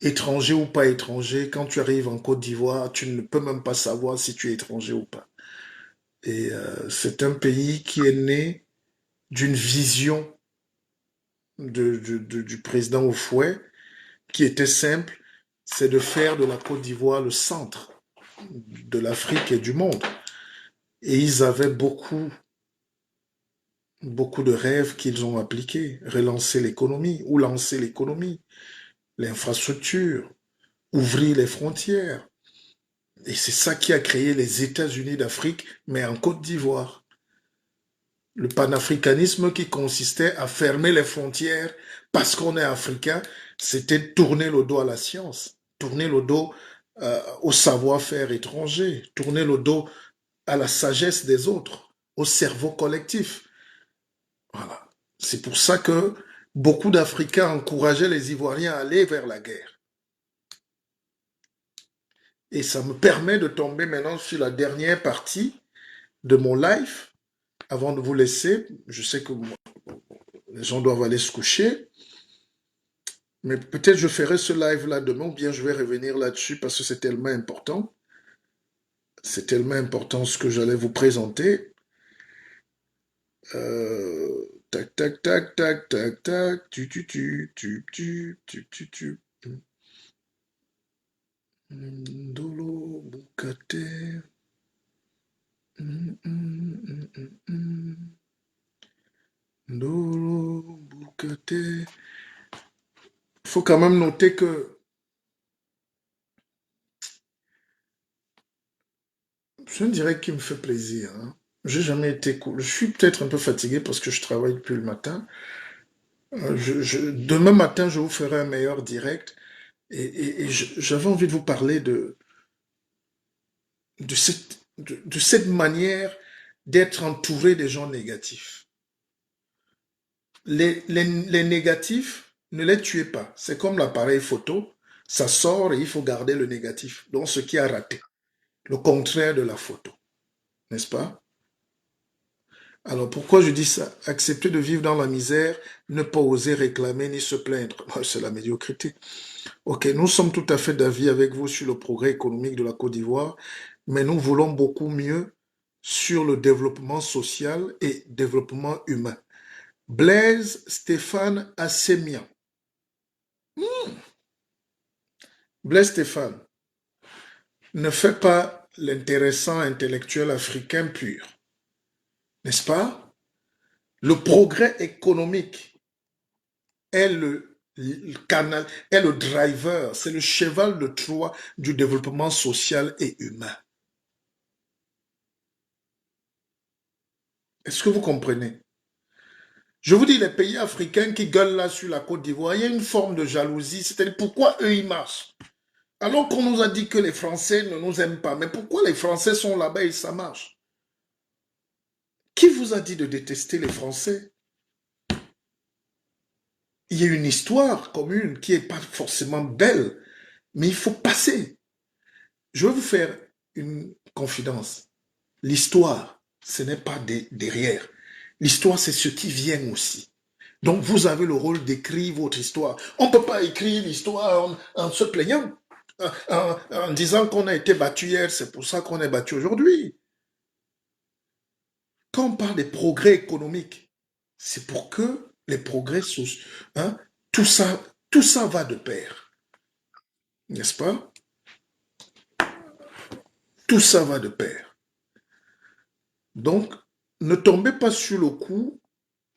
Étranger ou pas étranger, quand tu arrives en Côte d'Ivoire, tu ne peux même pas savoir si tu es étranger ou pas. Et c'est un pays qui est né d'une vision du président au fouet, qui était simple, c'est de faire de la Côte d'Ivoire le centre de l'Afrique et du monde. Et ils avaient beaucoup de rêves qu'ils ont appliqués. Relancer l'économie ou lancer l'économie, l'infrastructure, ouvrir les frontières. Et c'est ça qui a créé les États-Unis d'Afrique, mais en Côte d'Ivoire. Le panafricanisme qui consistait à fermer les frontières parce qu'on est africain, c'était tourner le dos à la science, tourner le dos au savoir-faire étranger, tourner le dos à la sagesse des autres, au cerveau collectif. Voilà. C'est pour ça que beaucoup d'Africains encourageaient les Ivoiriens à aller vers la guerre. Et ça me permet de tomber maintenant sur la dernière partie de mon live. Avant de vous laisser, je sais que les gens doivent aller se coucher, mais peut-être je ferai ce live-là demain, ou bien je vais revenir là-dessus parce que c'est tellement important. C'est tellement important ce que j'allais vous présenter. Tac, tac, tac, tac, tac, tac, tu. Ndolo, Bukate. Ndolo, Bukate. Il faut quand même noter que c'est un direct qui me fait plaisir. Hein. J'ai jamais été cool. Je suis peut-être un peu fatigué parce que je travaille depuis le matin. Demain matin, je vous ferai un meilleur direct. Et j'avais envie de vous parler de cette manière d'être entouré des gens négatifs. Les négatifs, ne les tuez pas. C'est comme l'appareil photo. Ça sort et il faut garder le négatif. Donc, ce qui a raté. Le contraire de la photo. N'est-ce pas? Alors, pourquoi je dis ça? Accepter de vivre dans la misère, ne pas oser réclamer ni se plaindre. C'est la médiocrité. Ok, nous sommes tout à fait d'avis avec vous sur le progrès économique de la Côte d'Ivoire, mais nous voulons beaucoup mieux sur le développement social et développement humain. Blaise Stéphane Assemian. Blaise Stéphane ne fait pas l'intéressant intellectuel africain pur, n'est-ce pas? Le progrès économique est le canal, est le driver, c'est le cheval de Troie du développement social et humain. Est-ce que vous comprenez? Je vous dis, les pays africains qui gueulent là sur la Côte d'Ivoire, il y a une forme de jalousie, c'est-à-dire pourquoi eux ils marchent? Alors qu'on nous a dit que les Français ne nous aiment pas, mais pourquoi les Français sont là-bas et ça marche? Qui vous a dit de détester les Français? Il y a une histoire commune qui n'est pas forcément belle, mais il faut passer. Je vais vous faire une confidence. L'histoire, ce n'est pas derrière. L'histoire, c'est ce qui vient aussi. Donc, vous avez le rôle d'écrire votre histoire. On ne peut pas écrire l'histoire en se plaignant, en disant qu'on a été battu hier, c'est pour ça qu'on est battu aujourd'hui. Quand on parle des progrès économiques, c'est pour que les progrès sociaux, tout ça va de pair. N'est-ce pas? Tout ça va de pair. Donc, ne tombez pas sur le coup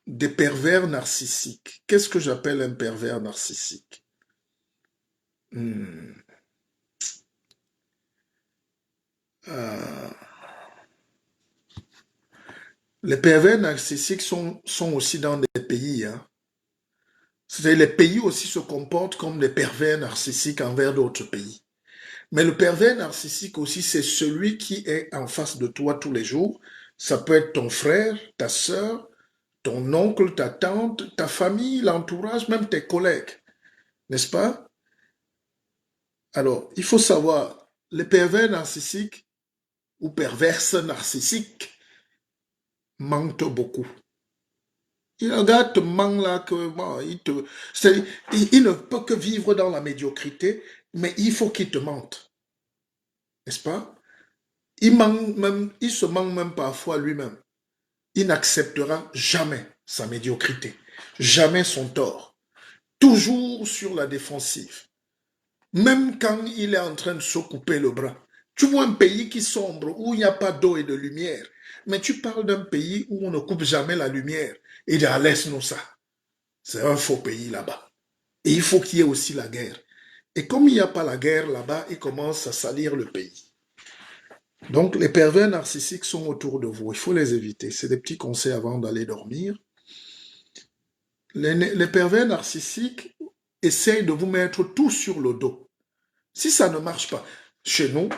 des pervers narcissiques. Qu'est-ce que j'appelle un pervers narcissique? Les pervers narcissiques sont aussi dans des pays. C'est-à-dire les pays aussi se comportent comme des pervers narcissiques envers d'autres pays. Mais le pervers narcissique aussi, c'est celui qui est en face de toi tous les jours. Ça peut être ton frère, ta sœur, ton oncle, ta tante, ta famille, l'entourage, même tes collègues. N'est-ce pas? Alors, il faut savoir, les pervers narcissiques ou perverses narcissiques mentent beaucoup. Il regarde te ment là que bon, il ne peut que vivre dans la médiocrité, mais il faut qu'il te mente. N'est-ce pas? Il se ment même parfois lui-même. Il n'acceptera jamais sa médiocrité, jamais son tort. Toujours sur la défensive. Même quand il est en train de se couper le bras. Tu vois un pays qui sombre, où il n'y a pas d'eau et de lumière. Mais tu parles d'un pays où on ne coupe jamais la lumière. Et de laisse-nous ça. C'est un faux pays là-bas. Et il faut qu'il y ait aussi la guerre. Et comme il n'y a pas la guerre là-bas, il commence à salir le pays. Donc les pervers narcissiques sont autour de vous. Il faut les éviter. C'est des petits conseils avant d'aller dormir. Les pervers narcissiques essayent de vous mettre tout sur le dos. Si ça ne marche pas, chez nous,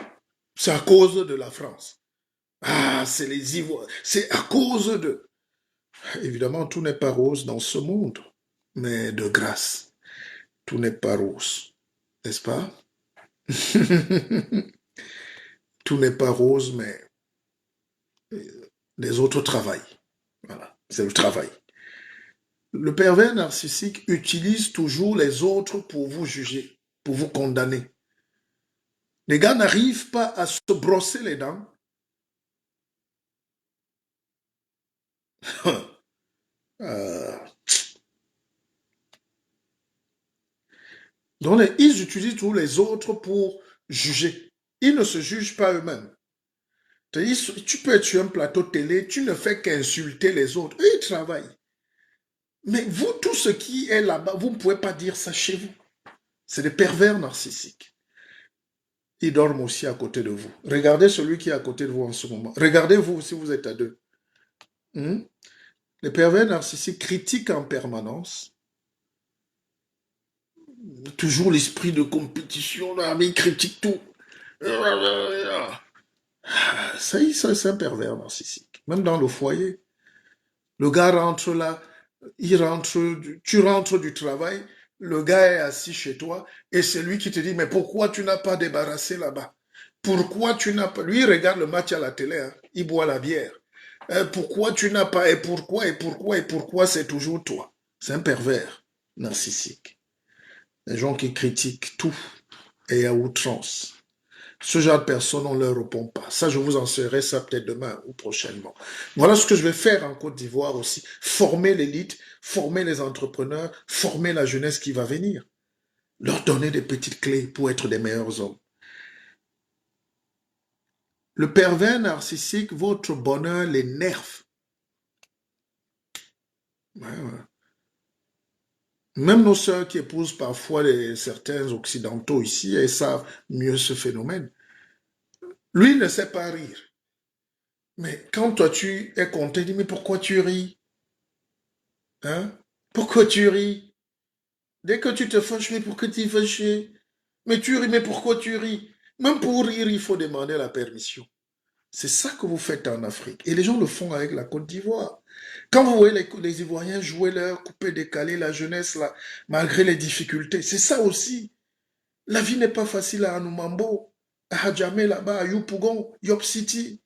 c'est à cause de la France. Ah, c'est les Ivoiriens. C'est à cause de... Évidemment, tout n'est pas rose dans ce monde, mais de grâce, tout n'est pas rose, n'est-ce pas? Tout n'est pas rose, mais les autres travaillent. Voilà, c'est le travail. Le pervers narcissique utilise toujours les autres pour vous juger, pour vous condamner. Les gars n'arrivent pas à se brosser les dents. Donc, ils utilisent tous les autres pour juger. Ils ne se jugent pas eux-mêmes. Tu peux être sur un plateau télé, tu ne fais qu'insulter les autres. Eux, ils travaillent. Mais vous, tout ce qui est là-bas, vous ne pouvez pas dire ça chez vous. C'est des pervers narcissiques. Ils dorment aussi à côté de vous. Regardez celui qui est à côté de vous en ce moment. Regardez-vous si vous êtes à deux. Les pervers narcissiques critiquent en permanence. Toujours l'esprit de compétition, là, mais ils critiquent tout. Ça, c'est un pervers narcissique. Même dans le foyer. Le gars rentre là, tu rentres du travail, le gars est assis chez toi et c'est lui qui te dit, mais pourquoi tu n'as pas débarrassé là-bas? Pourquoi tu n'as pas... Lui, il regarde le match à la télé, il boit la bière. Pourquoi tu n'as pas... Et pourquoi c'est toujours toi? C'est un pervers narcissique. Les gens qui critiquent tout et à outrance. Ce genre de personnes, on ne leur répond pas. Ça, je vous en serai ça peut-être demain ou prochainement. Voilà ce que je vais faire en Côte d'Ivoire aussi. Former l'élite, former les entrepreneurs, former la jeunesse qui va venir. Leur donner des petites clés pour être des meilleurs hommes. Le pervers narcissique, votre bonheur l'énerve. Ouais. Même nos sœurs qui épousent parfois certains occidentaux ici, elles savent mieux ce phénomène. Lui, il ne sait pas rire. Mais quand toi, tu es content, il dit, mais pourquoi tu ris? Pourquoi tu ris? Dès que tu te fâches, mais pourquoi tu es fâché? Mais tu ris, mais pourquoi tu ris? Même pour rire, il faut demander la permission. C'est ça que vous faites en Afrique. Et les gens le font avec la Côte d'Ivoire. Quand vous voyez les Ivoiriens jouer leur coupé décalé, la jeunesse, là, malgré les difficultés, c'est ça aussi. La vie n'est pas facile à Anoumambo, à Hadjamé là-bas, à Yopougon, Yop City,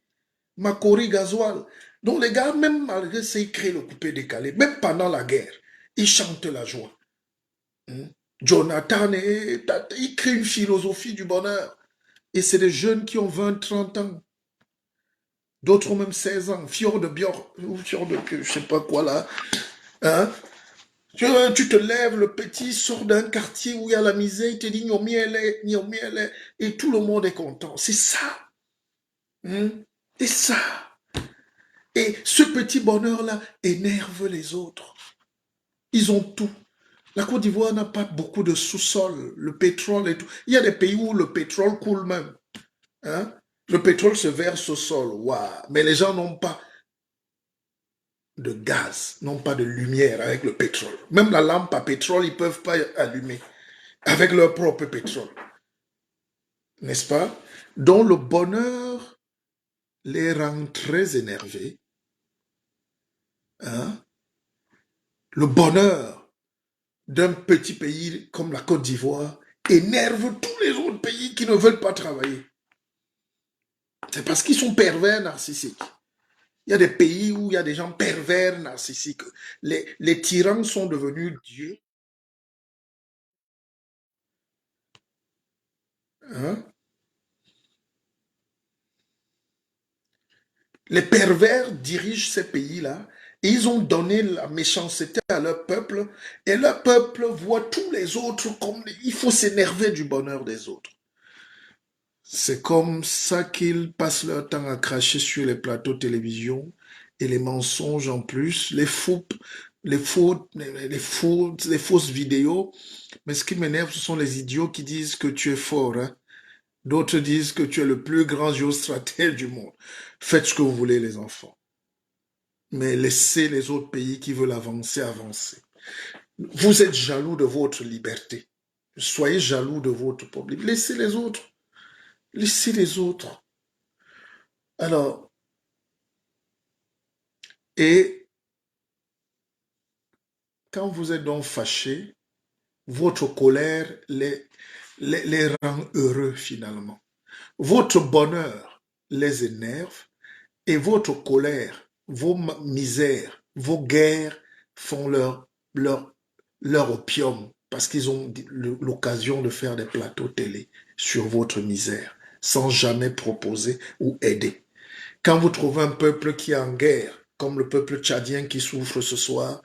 Makori, Gazoal. Donc les gars, même malgré ça, ils créent le coupé décalé. Même pendant la guerre, ils chantent la joie. Jonathan, il crée une philosophie du bonheur. Et c'est des jeunes qui ont 20, 30 ans. D'autres ont même 16 ans. Fior de Bior, ou Fior de je sais pas quoi là. Hein? Tu te lèves, le petit sort d'un quartier où il y a la misère, il te dit Nyomi elle est, et tout le monde est content. C'est ça. C'est ça. Et ce petit bonheur-là énerve les autres. Ils ont tout. La Côte d'Ivoire n'a pas beaucoup de sous-sol, le pétrole et tout. Il y a des pays où le pétrole coule même. Hein? Le pétrole se verse au sol. Wow. Mais les gens n'ont pas de gaz, n'ont pas de lumière avec le pétrole. Même la lampe à pétrole, ils ne peuvent pas allumer avec leur propre pétrole. N'est-ce pas? Donc le bonheur les rend très énervés. Hein? Le bonheur d'un petit pays comme la Côte d'Ivoire énerve tous les autres pays qui ne veulent pas travailler. C'est parce qu'ils sont pervers narcissiques. Il y a des pays où il y a des gens pervers narcissiques. Les tyrans sont devenus dieux. Hein? Les pervers dirigent ces pays-là et ils ont donné la méchanceté à leur peuple et leur peuple voit tous les autres comme il faut s'énerver du bonheur des autres. C'est comme ça qu'ils passent leur temps à cracher sur les plateaux de télévision et les mensonges en plus, les fausses vidéos. Mais ce qui m'énerve, ce sont les idiots qui disent que tu es fort. Hein? D'autres disent que tu es le plus grand géostratège du monde. Faites ce que vous voulez, les enfants. Mais laissez les autres pays qui veulent avancer, avancer. Vous êtes jaloux de votre liberté. Soyez jaloux de votre problème. Laissez les autres. Laissez les autres. Alors, et quand vous êtes donc fâché, votre colère les rend heureux finalement. Votre bonheur les énerve et votre colère, vos misères, vos guerres font leur opium parce qu'ils ont l'occasion de faire des plateaux télé sur votre misère sans jamais proposer ou aider. Quand vous trouvez un peuple qui est en guerre, comme le peuple tchadien qui souffre ce soir,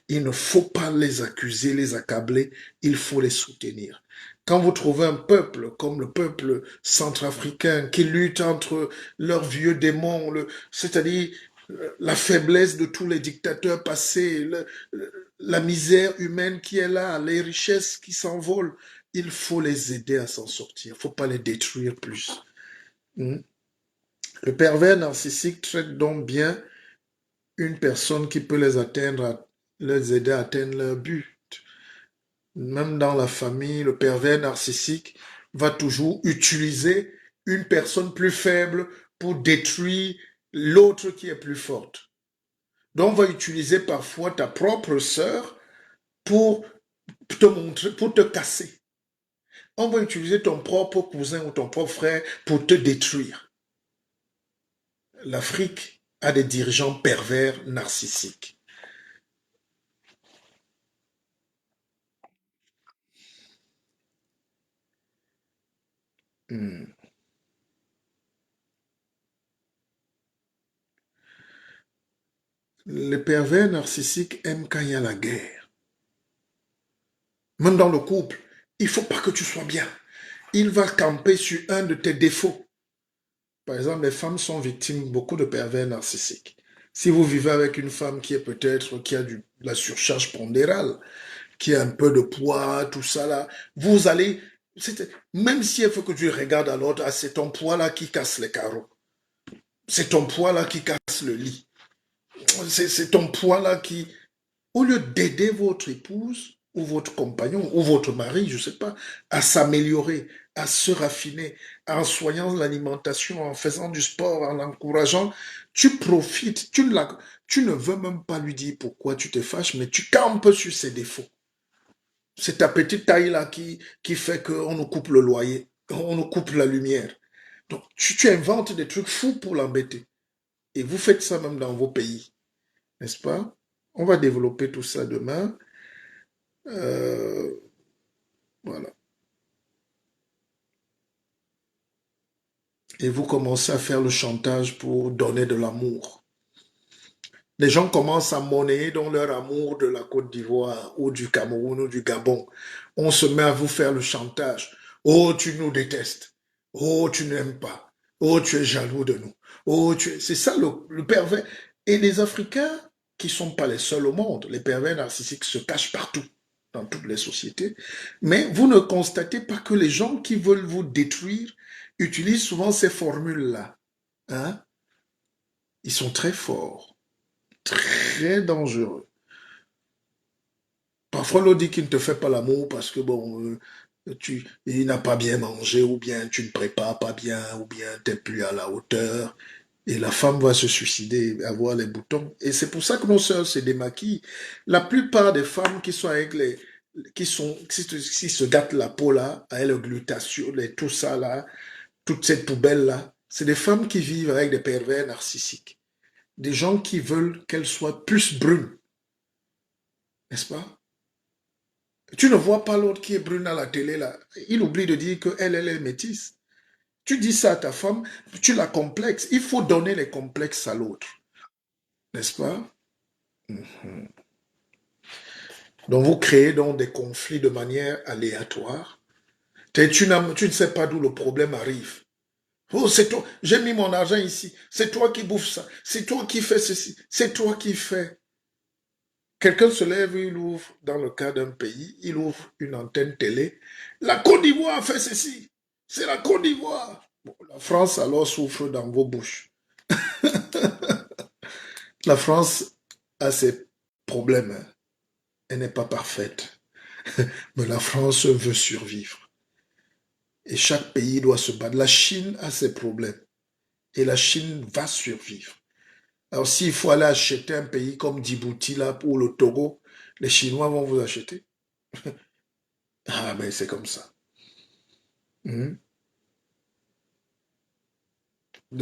il ne faut pas les accuser, les accabler, il faut les soutenir. Quand vous trouvez un peuple comme le peuple centrafricain qui lutte entre leurs vieux démons, c'est-à-dire la faiblesse de tous les dictateurs passés, la misère humaine qui est là, les richesses qui s'envolent, il faut les aider à s'en sortir, il ne faut pas les détruire plus. Le pervers narcissique traite donc bien une personne qui peut les aider à atteindre leur but. Même dans la famille, le pervers narcissique va toujours utiliser une personne plus faible pour détruire l'autre qui est plus forte. Donc, on va utiliser parfois ta propre sœur pour te montrer, pour te casser. On va utiliser ton propre cousin ou ton propre frère pour te détruire. L'Afrique a des dirigeants pervers narcissiques. Les pervers narcissiques aiment quand il y a la guerre. Même dans le couple, il ne faut pas que tu sois bien. Il va camper sur un de tes défauts. Par exemple, les femmes sont victimes beaucoup de pervers narcissiques. Si vous vivez avec une femme qui est peut-être, qui a de la surcharge pondérale, qui a un peu de poids, tout ça là, vous allez, même si il faut que tu regardes à l'autre, c'est ton poids là qui casse les carreaux. C'est ton poids là qui casse le lit. C'est ton poids là qui, au lieu d'aider votre épouse, ou votre compagnon, ou votre mari, je ne sais pas, à s'améliorer, à se raffiner, en soignant l'alimentation, en faisant du sport, en l'encourageant, tu profites, tu ne veux même pas lui dire pourquoi tu te fâches, mais tu campes sur ses défauts. C'est ta petite taille là qui fait qu'on nous coupe le loyer, on nous coupe la lumière. Donc, tu inventes des trucs fous pour l'embêter. Et vous faites ça même dans vos pays, n'est-ce pas? On va développer tout ça demain. Voilà. Et vous commencez à faire le chantage pour donner de l'amour. Les gens commencent à monnayer dans leur amour de la Côte d'Ivoire ou du Cameroun ou du Gabon. On se met à vous faire le chantage. Oh, tu nous détestes. Oh, tu n'aimes pas. Oh, tu es jaloux de nous. Oh, c'est ça le pervers. Et les Africains, qui ne sont pas les seuls au monde, les pervers narcissiques se cachent partout, dans toutes les sociétés. Mais vous ne constatez pas que les gens qui veulent vous détruire utilisent souvent ces formules-là. Hein? Ils sont très forts, très dangereux. Parfois, l'on dit qu'il ne te fait pas l'amour parce que, bon, il n'a pas bien mangé, ou bien tu ne prépares pas bien, ou bien tu n'es plus à la hauteur. Et la femme va se suicider, avoir les boutons. Et c'est pour ça que nos sœurs se démaquillent. La plupart des femmes qui sont avec qui se gâtent la peau là, avec le glutathion, tout ça là, toute cette poubelle là, c'est des femmes qui vivent avec des pervers narcissiques. Des gens qui veulent qu'elles soient plus brunes. N'est-ce pas? Tu ne vois pas l'autre qui est brune à la télé là. Il oublie de dire qu'elle est métisse. Tu dis ça à ta femme, tu la complexes. Il faut donner les complexes à l'autre. N'est-ce pas? Donc vous créez donc des conflits de manière aléatoire. Tu ne sais pas d'où le problème arrive. Oh, c'est toi, j'ai mis mon argent ici. C'est toi qui bouffes ça. C'est toi qui fais ceci. C'est toi qui fais. Quelqu'un se lève, il ouvre, dans le cas d'un pays, il ouvre une antenne télé. La Côte d'Ivoire fait ceci. C'est la Côte d'Ivoire. Bon, la France alors souffre dans vos bouches. La France a ses problèmes. Hein. Elle n'est pas parfaite. Mais la France veut survivre. Et chaque pays doit se battre. La Chine a ses problèmes. Et la Chine va survivre. Alors s'il faut aller acheter un pays comme Djibouti là, ou le Togo, les Chinois vont vous acheter. Ah ben c'est comme ça. Le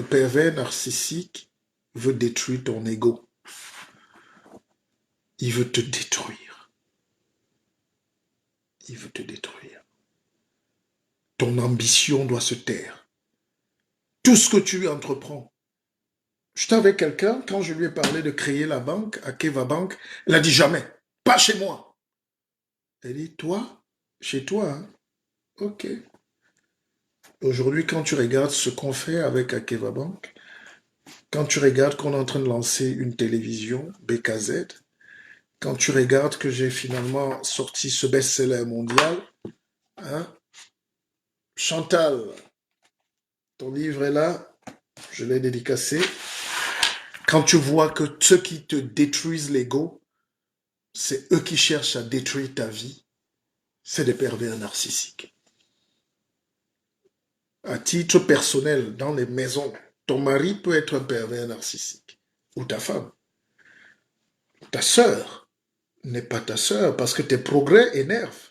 pervers narcissique veut détruire ton ego. Il veut te détruire. Il veut te détruire. Ton ambition doit se taire. Tout ce que tu entreprends. J'étais avec quelqu'un, quand je lui ai parlé de créer la banque, à Keva Bank, elle a dit jamais, pas chez moi. Elle dit, toi, chez toi, hein? Ok. Aujourd'hui, quand tu regardes ce qu'on fait avec Akeva Bank, quand tu regardes qu'on est en train de lancer une télévision, BKZ, quand tu regardes que j'ai finalement sorti ce best-seller mondial, hein, Chantal, ton livre est là, je l'ai dédicacé. Quand tu vois que ceux qui te détruisent l'ego, c'est eux qui cherchent à détruire ta vie, c'est des pervers narcissiques. À titre personnel, dans les maisons, ton mari peut être un pervers narcissique, ou ta femme. Ta sœur n'est pas ta sœur parce que tes progrès énervent.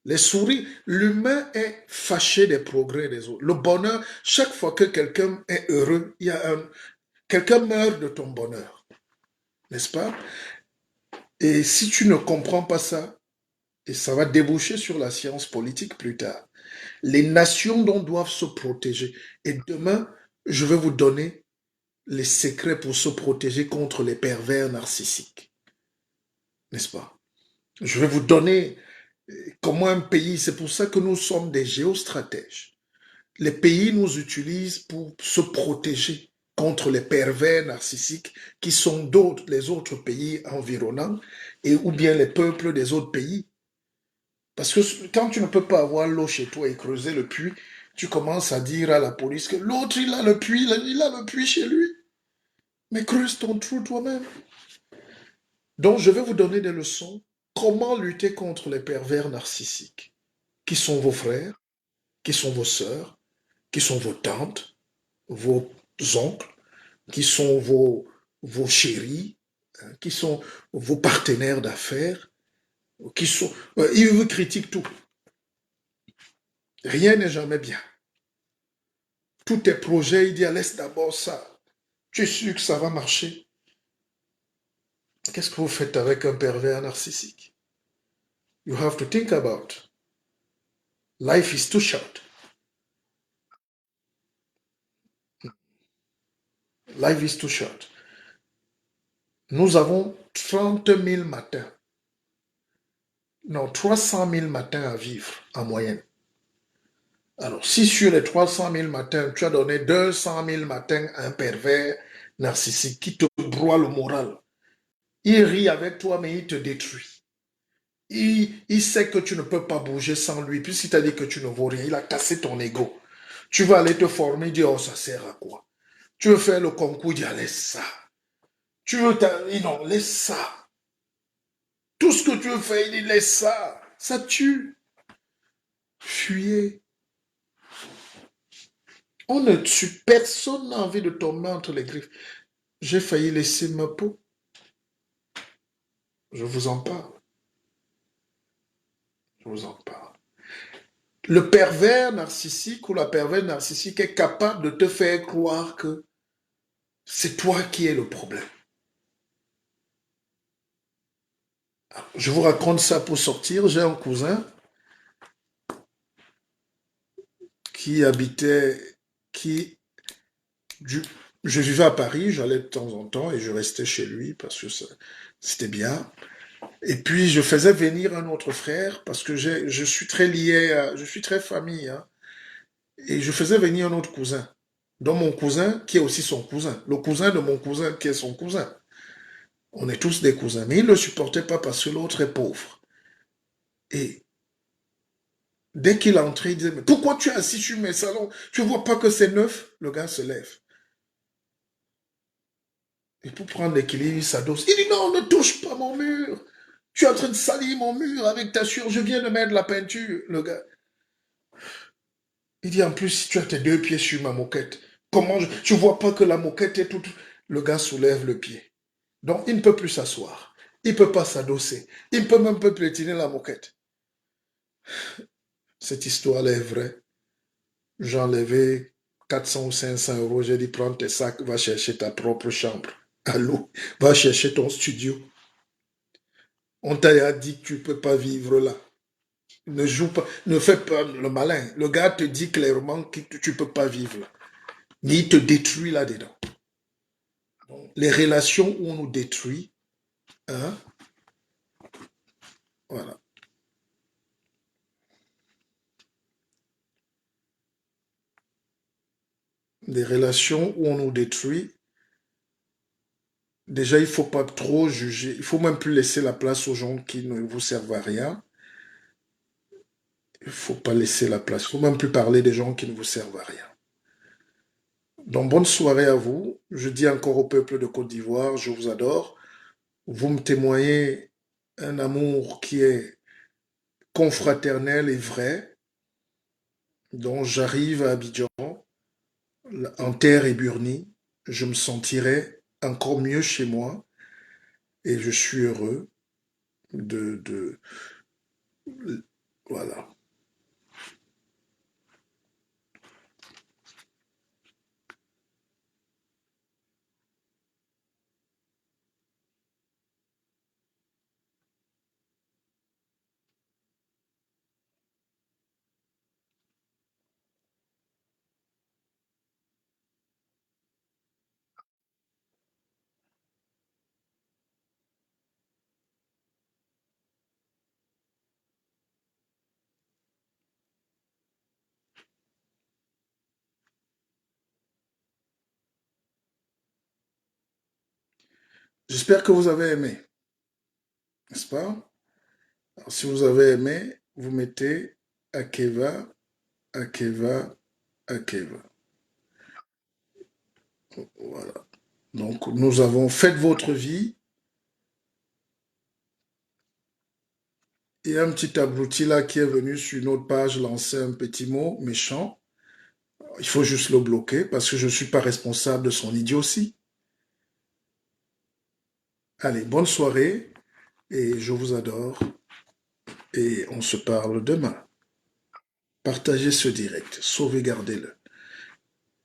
Les souris, l'humain est fâché des progrès des autres. Le bonheur, chaque fois que quelqu'un est heureux, il y a quelqu'un meurt de ton bonheur. N'est-ce pas? Et si tu ne comprends pas ça, et ça va déboucher sur la science politique plus tard, les nations dont doivent se protéger. Et demain, je vais vous donner les secrets pour se protéger contre les pervers narcissiques. N'est-ce pas? Je vais vous donner comment un pays, c'est pour ça que nous sommes des géostratèges. Les pays nous utilisent pour se protéger contre les pervers narcissiques qui sont les autres pays environnants et ou bien les peuples des autres pays. Parce que quand tu ne peux pas avoir l'eau chez toi et creuser le puits, tu commences à dire à la police que l'autre, il a le puits chez lui. Mais creuse ton trou toi-même. Donc, je vais vous donner des leçons comment lutter contre les pervers narcissiques, qui sont vos frères, qui sont vos sœurs, qui sont vos tantes, vos oncles, qui sont vos chéris, hein, qui sont vos partenaires d'affaires, qui sont... ils vous critiquent tout. Rien n'est jamais bien. Tous tes projets, il dit, laisse d'abord ça. Tu es sûr que ça va marcher. Qu'est-ce que vous faites avec un pervers narcissique? You have to think about. Life is too short. Life is too short. Nous avons 30 000 matins. Non, 300 000 matins à vivre en moyenne. Alors, si sur les 300 000 matins, tu as donné 200 000 matins à un pervers narcissique qui te broie le moral, il rit avec toi, mais il te détruit. Il sait que tu ne peux pas bouger sans lui, puisqu'il t'a dit que tu ne vaux rien. Il a cassé ton ego. Tu vas aller te former, dire, oh, ça sert à quoi? Tu veux faire le concours, il dit, ah, laisse ça. Tu veux, non, laisse ça. Tout ce que tu veux faire, il dit, laisse ça. Ça tue. Fuyez. On ne tue, personne n'a envie de tomber entre les griffes. J'ai failli laisser ma peau. Je vous en parle. Je vous en parle. Le pervers narcissique ou la perverse narcissique est capable de te faire croire que c'est toi qui es le problème. Je vous raconte ça pour sortir. J'ai un cousin qui habitait, je vivais à Paris, j'allais de temps en temps et je restais chez lui parce que c'était bien. Et puis je faisais venir un autre frère parce que je suis très lié, je suis très famille, hein, et je faisais venir un autre cousin. Donc mon cousin qui est aussi son cousin, le cousin de mon cousin qui est son cousin. On est tous des cousins, mais il ne le supportait pas parce que l'autre est pauvre. Et dès qu'il entrait, il disait, mais pourquoi tu es assis sur mes salons? Tu ne vois pas que c'est neuf? Le gars se lève. Et pour prendre l'équilibre, il s'adosse. Il dit, non, ne touche pas mon mur. Tu es en train de salir mon mur avec ta sueur. Je viens de mettre la peinture, le gars. Il dit, en plus, si tu as tes 2 pieds sur ma moquette, comment tu ne vois pas que la moquette est toute... Le gars soulève le pied. Donc, il ne peut plus s'asseoir. Il ne peut pas s'adosser. Il ne peut même pas piétiner la moquette. Cette histoire est vraie. J'ai enlevé 400 ou 500 euros. J'ai dit, prends tes sacs, va chercher ta propre chambre. Allô, va chercher ton studio. On t'a dit que tu ne peux pas vivre là. Ne joue pas, ne fais pas le malin. Le gars te dit clairement que tu ne peux pas vivre là. Mais il te détruit là-dedans. Les relations où on nous détruit, hein, voilà. Des relations où on nous détruit, déjà, il ne faut pas trop juger. Il ne faut même plus laisser la place aux gens qui ne vous servent à rien. Il ne faut pas laisser la place. Il ne faut même plus parler des gens qui ne vous servent à rien. Donc, bonne soirée à vous. Je dis encore au peuple de Côte d'Ivoire, je vous adore. Vous me témoignez un amour qui est confraternel et vrai. Donc, j'arrive à Abidjan, en terre éburnie. Je me sentirai encore mieux chez moi. Et je suis heureux voilà. J'espère que vous avez aimé, n'est-ce pas? Alors, si vous avez aimé, vous mettez Akeva, Akeva, Akeva. Voilà. Donc, nous avons fait votre vie. Il y a un petit abruti là qui est venu sur notre page lancer un petit mot méchant. Il faut juste le bloquer parce que je ne suis pas responsable de son idiotie. Allez, bonne soirée et je vous adore et on se parle demain. Partagez ce direct, sauvegardez-le.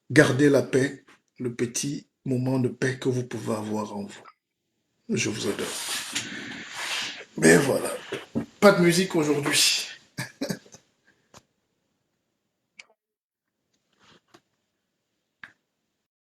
Gardez la paix, le petit moment de paix que vous pouvez avoir en vous. Je vous adore. Mais voilà, pas de musique aujourd'hui.